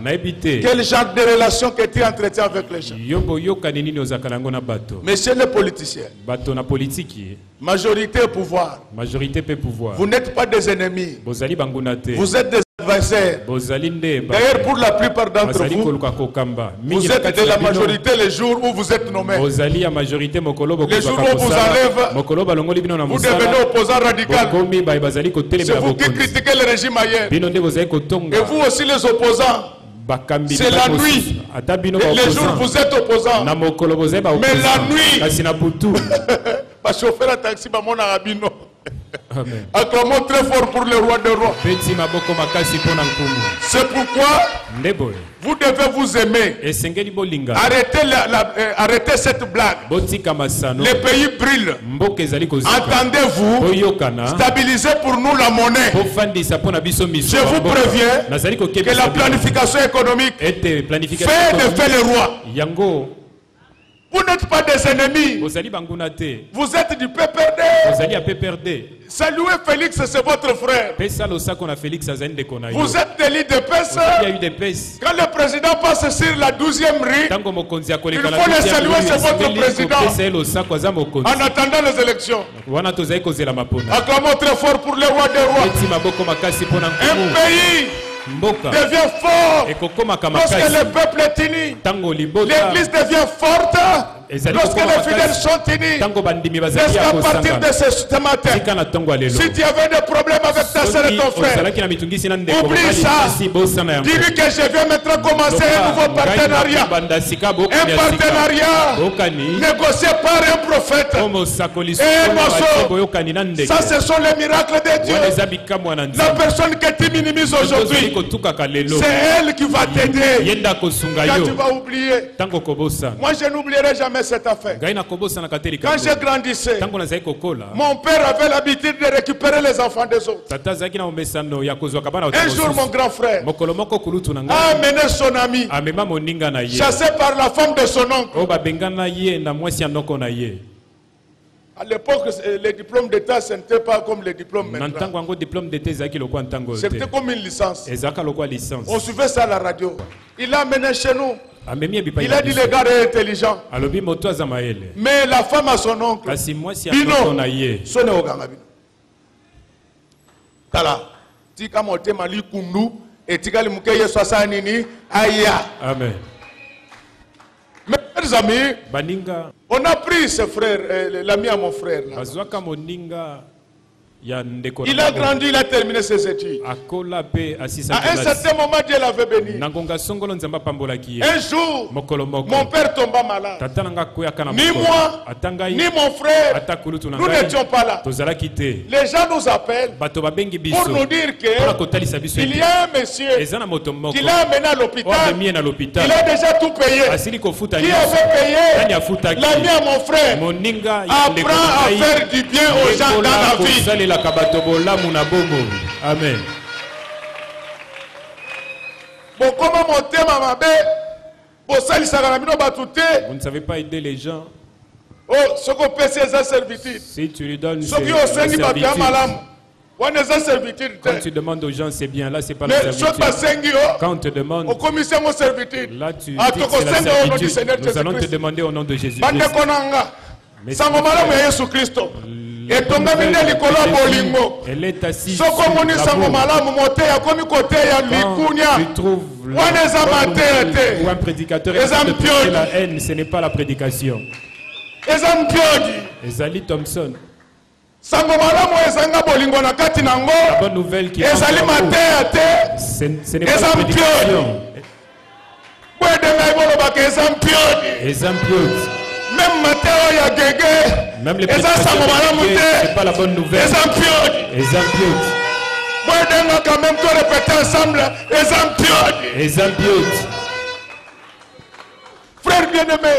quel genre de relation que tu entretiens avec les gens. Messieurs les politiciens, majorité au pouvoir, vous n'êtes pas des ennemis, vous êtes des adversaires. D'ailleurs, pour la plupart d'entre vous, vous êtes de la majorité les jours où vous êtes nommés. Les jours où vous enlève, vous devenez opposant radical. C'est vous qui critiquez le régime ailleurs. Et vous aussi les opposants. C'est la nuit. Les jours vous êtes opposants. Mais la nuit, chauffeur à taxi, acclamons très fort pour le roi des rois. C'est pourquoi vous devez vous aimer. Arrêtez cette blague. Les pays brûlent. Entendez-vous? Stabilisez pour nous la monnaie. Je vous préviens que la planification économique fait de fait le roi. Vous n'êtes pas des ennemis. Vous êtes du PPRD. Saluez Félix, c'est votre frère. Vous êtes des leaders de PES. Quand le président passe sur la 12e rue, il faut le saluer, c'est votre président. En attendant les élections. Acclamons très fort pour le roi des rois. Un pays devient fort lorsque le peuple est uni. L'église devient forte lorsque les fidèles sont unis. Est-ce qu'à partir de ce matin, si tu avais des problèmes avec ta soeur et ton frère, oublie ça. Dis-lui que je viens maintenant commencer un nouveau partenariat. Un partenariat négocié par un prophète. Ça, ce sont les miracles de Dieu. La personne que tu minimises aujourd'hui, c'est elle qui va t'aider. Quand tu vas oublier. Moi, je n'oublierai jamais cette affaire. Quand je grandissais, mon père avait l'habitude de récupérer les enfants des autres. Un jour, mon grand frère a amené son ami, chassé par la femme de son oncle. À l'époque, les diplômes d'État, ce n'était pas comme les diplômes maintenant. C'était comme une licence. On suivait ça à la radio. Il l'a amené chez nous. Il a dit le gars est intelligent. Mais la femme a son oncle. Bino, sonne au ganga bino. Tala. Tika mote mali kundu. Et tika li mukeye soasa nini. Aya. Amen. Mes amis, on a pris ce frère, l'ami à mon frère. Là. Il a grandi, il a terminé ses études. À un certain moment, Dieu l'avait béni. Un jour, mon père tomba malade. Ni moi, ni mon frère, nous n'étions pas là. Les gens nous appellent pour nous dire qu'il y a un monsieur qui l'a amené à l'hôpital. Il a déjà tout payé. Qui avait payé? L'ami à mon frère apprend à faire du bien aux gens dans la vie. Amen. Bon, comment monter ma vous ne savez pas aider les gens. Oh, ce qu'on peut c'est sa servitude. Si tu lui donnes ses servitudes. Quand tu demandes aux gens c'est bien, là c'est pas la servitude. Quand on te demande, là tu dis c'est la servitude. Nous allons te demander au nom de Jésus. Mais elle est assise sur l'amour. Tu trouves ou un prédicateur de prêcher la haine, ce n'est pas la prédication. Ezali Thompson. La bonne nouvelle qui est ce n'est pas la prédication. Même les prédications, ce n'est pas la bonne nouvelle. Quand même tout répéter ensemble. Frère bien-aimé,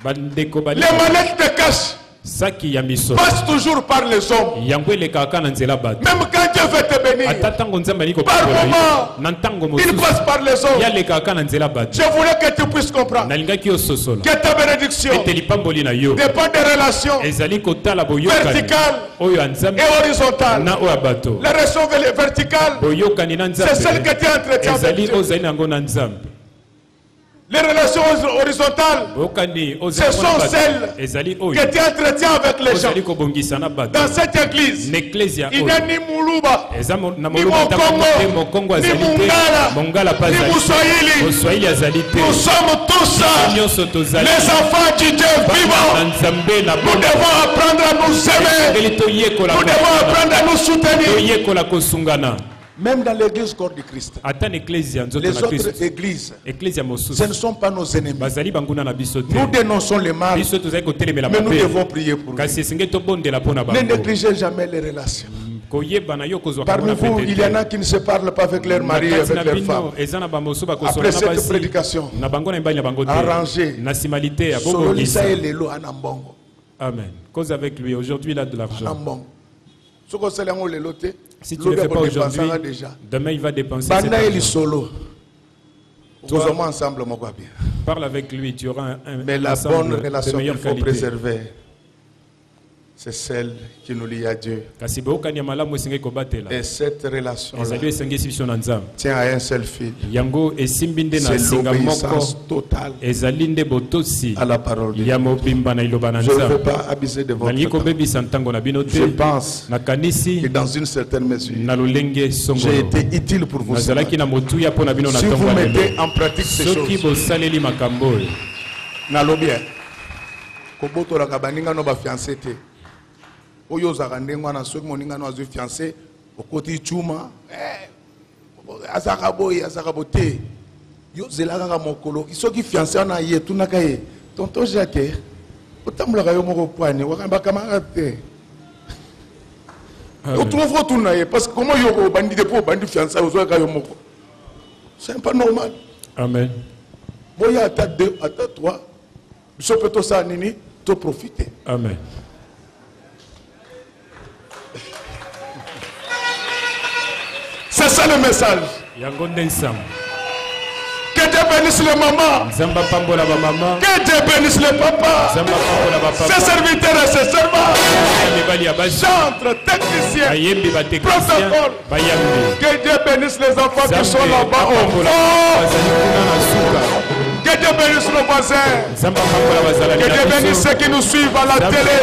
les manettes de cash passe toujours par les hommes. Même quand Dieu veut te bénir, par moment, il passe par les hommes. Je voulais que tu puisses comprendre que ta bénédiction dépend des relations verticales et horizontales. La relation verticale, c'est celle que tu entretiens avec Dieu. Les relations horizontales, ce sont celles que tu entretiens avec les gens. Dans cette église, il n'y a ni Moulouba, ni Mokongo, ni Mungala, ni Moussoïli. Nous sommes tous les enfants du Dieu vivant. Nous devons apprendre à nous aimer. Nous devons apprendre à nous soutenir. Même dans l'église corps du Christ, les autres églises, ce ne sont pas nos ennemis. Nous dénonçons les mal, mais nous devons prier pour eux. Ne négligez jamais les relations. Parmi vous, il y en a qui ne se parlent pas avec leur mari et avec leur femme. Après cette prédication, arrangez. Amen. Cause avec lui. Aujourd'hui, il a de l'argent. Si tu ne le fais pas aujourd'hui, demain il va dépenser. Parle avec lui, tu auras mais la bonne relation qu'il faut préserver, c'est celle qui nous lie à Dieu. Et cette relation tient à un seul fil. C'est l'obéissance totale à la parole de Dieu. Je ne veux pas abuser de votre temps. Je pense que dans une certaine mesure, j'ai été utile pour vous. Si vous mettez en pratique ces choses, oyo zakandengwa na soki moninga no azu fiancé okoti chuma azakabote yo zelaka mokolo isoki fiancé na ye tunaka ye tonton Jacques otamulaka yo moko poane wakamba kamate o trouve tout na ye parce que comment yo bandi de po bandi fiancé ozoka yo moko c'est pas normal. Amen. Boya à 2 à 3 biso peto sa nini to profiter. Amen. C'est ça le message. Que Dieu bénisse les mamans. Que Dieu bénisse les papas. Ses serviteurs et ses servants. Chantres, techniciens, protocole. Que Dieu bénisse les enfants qui sont là-bas au fond. Que Dieu bénisse nos voisins. Que Dieu bénisse ceux qui nous suivent à la télé,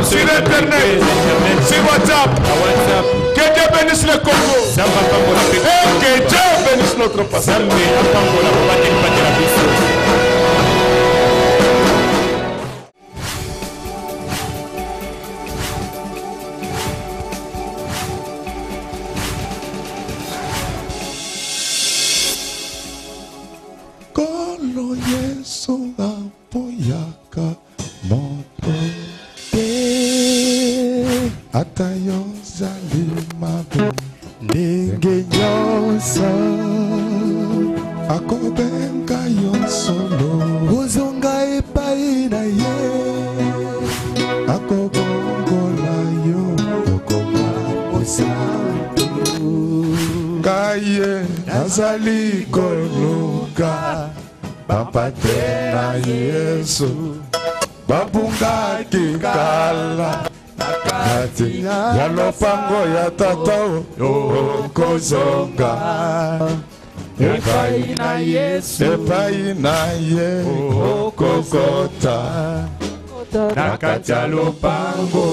sur Internet, sur WhatsApp. Que Dieu bénisse le Congo. Et que Dieu bénisse notre pasteur. Kolo Yesu apoyaka moto te atayo zalimabu ndenge nyonso akobenga yo solo ozonga epai na ye akobongola yo okoma osantu kaye nazali koluka bapate na Yesu babungaki kala nakati ya lopango ya tata okozonga epai na Yesu epai na ye okokota nakati ya lopango.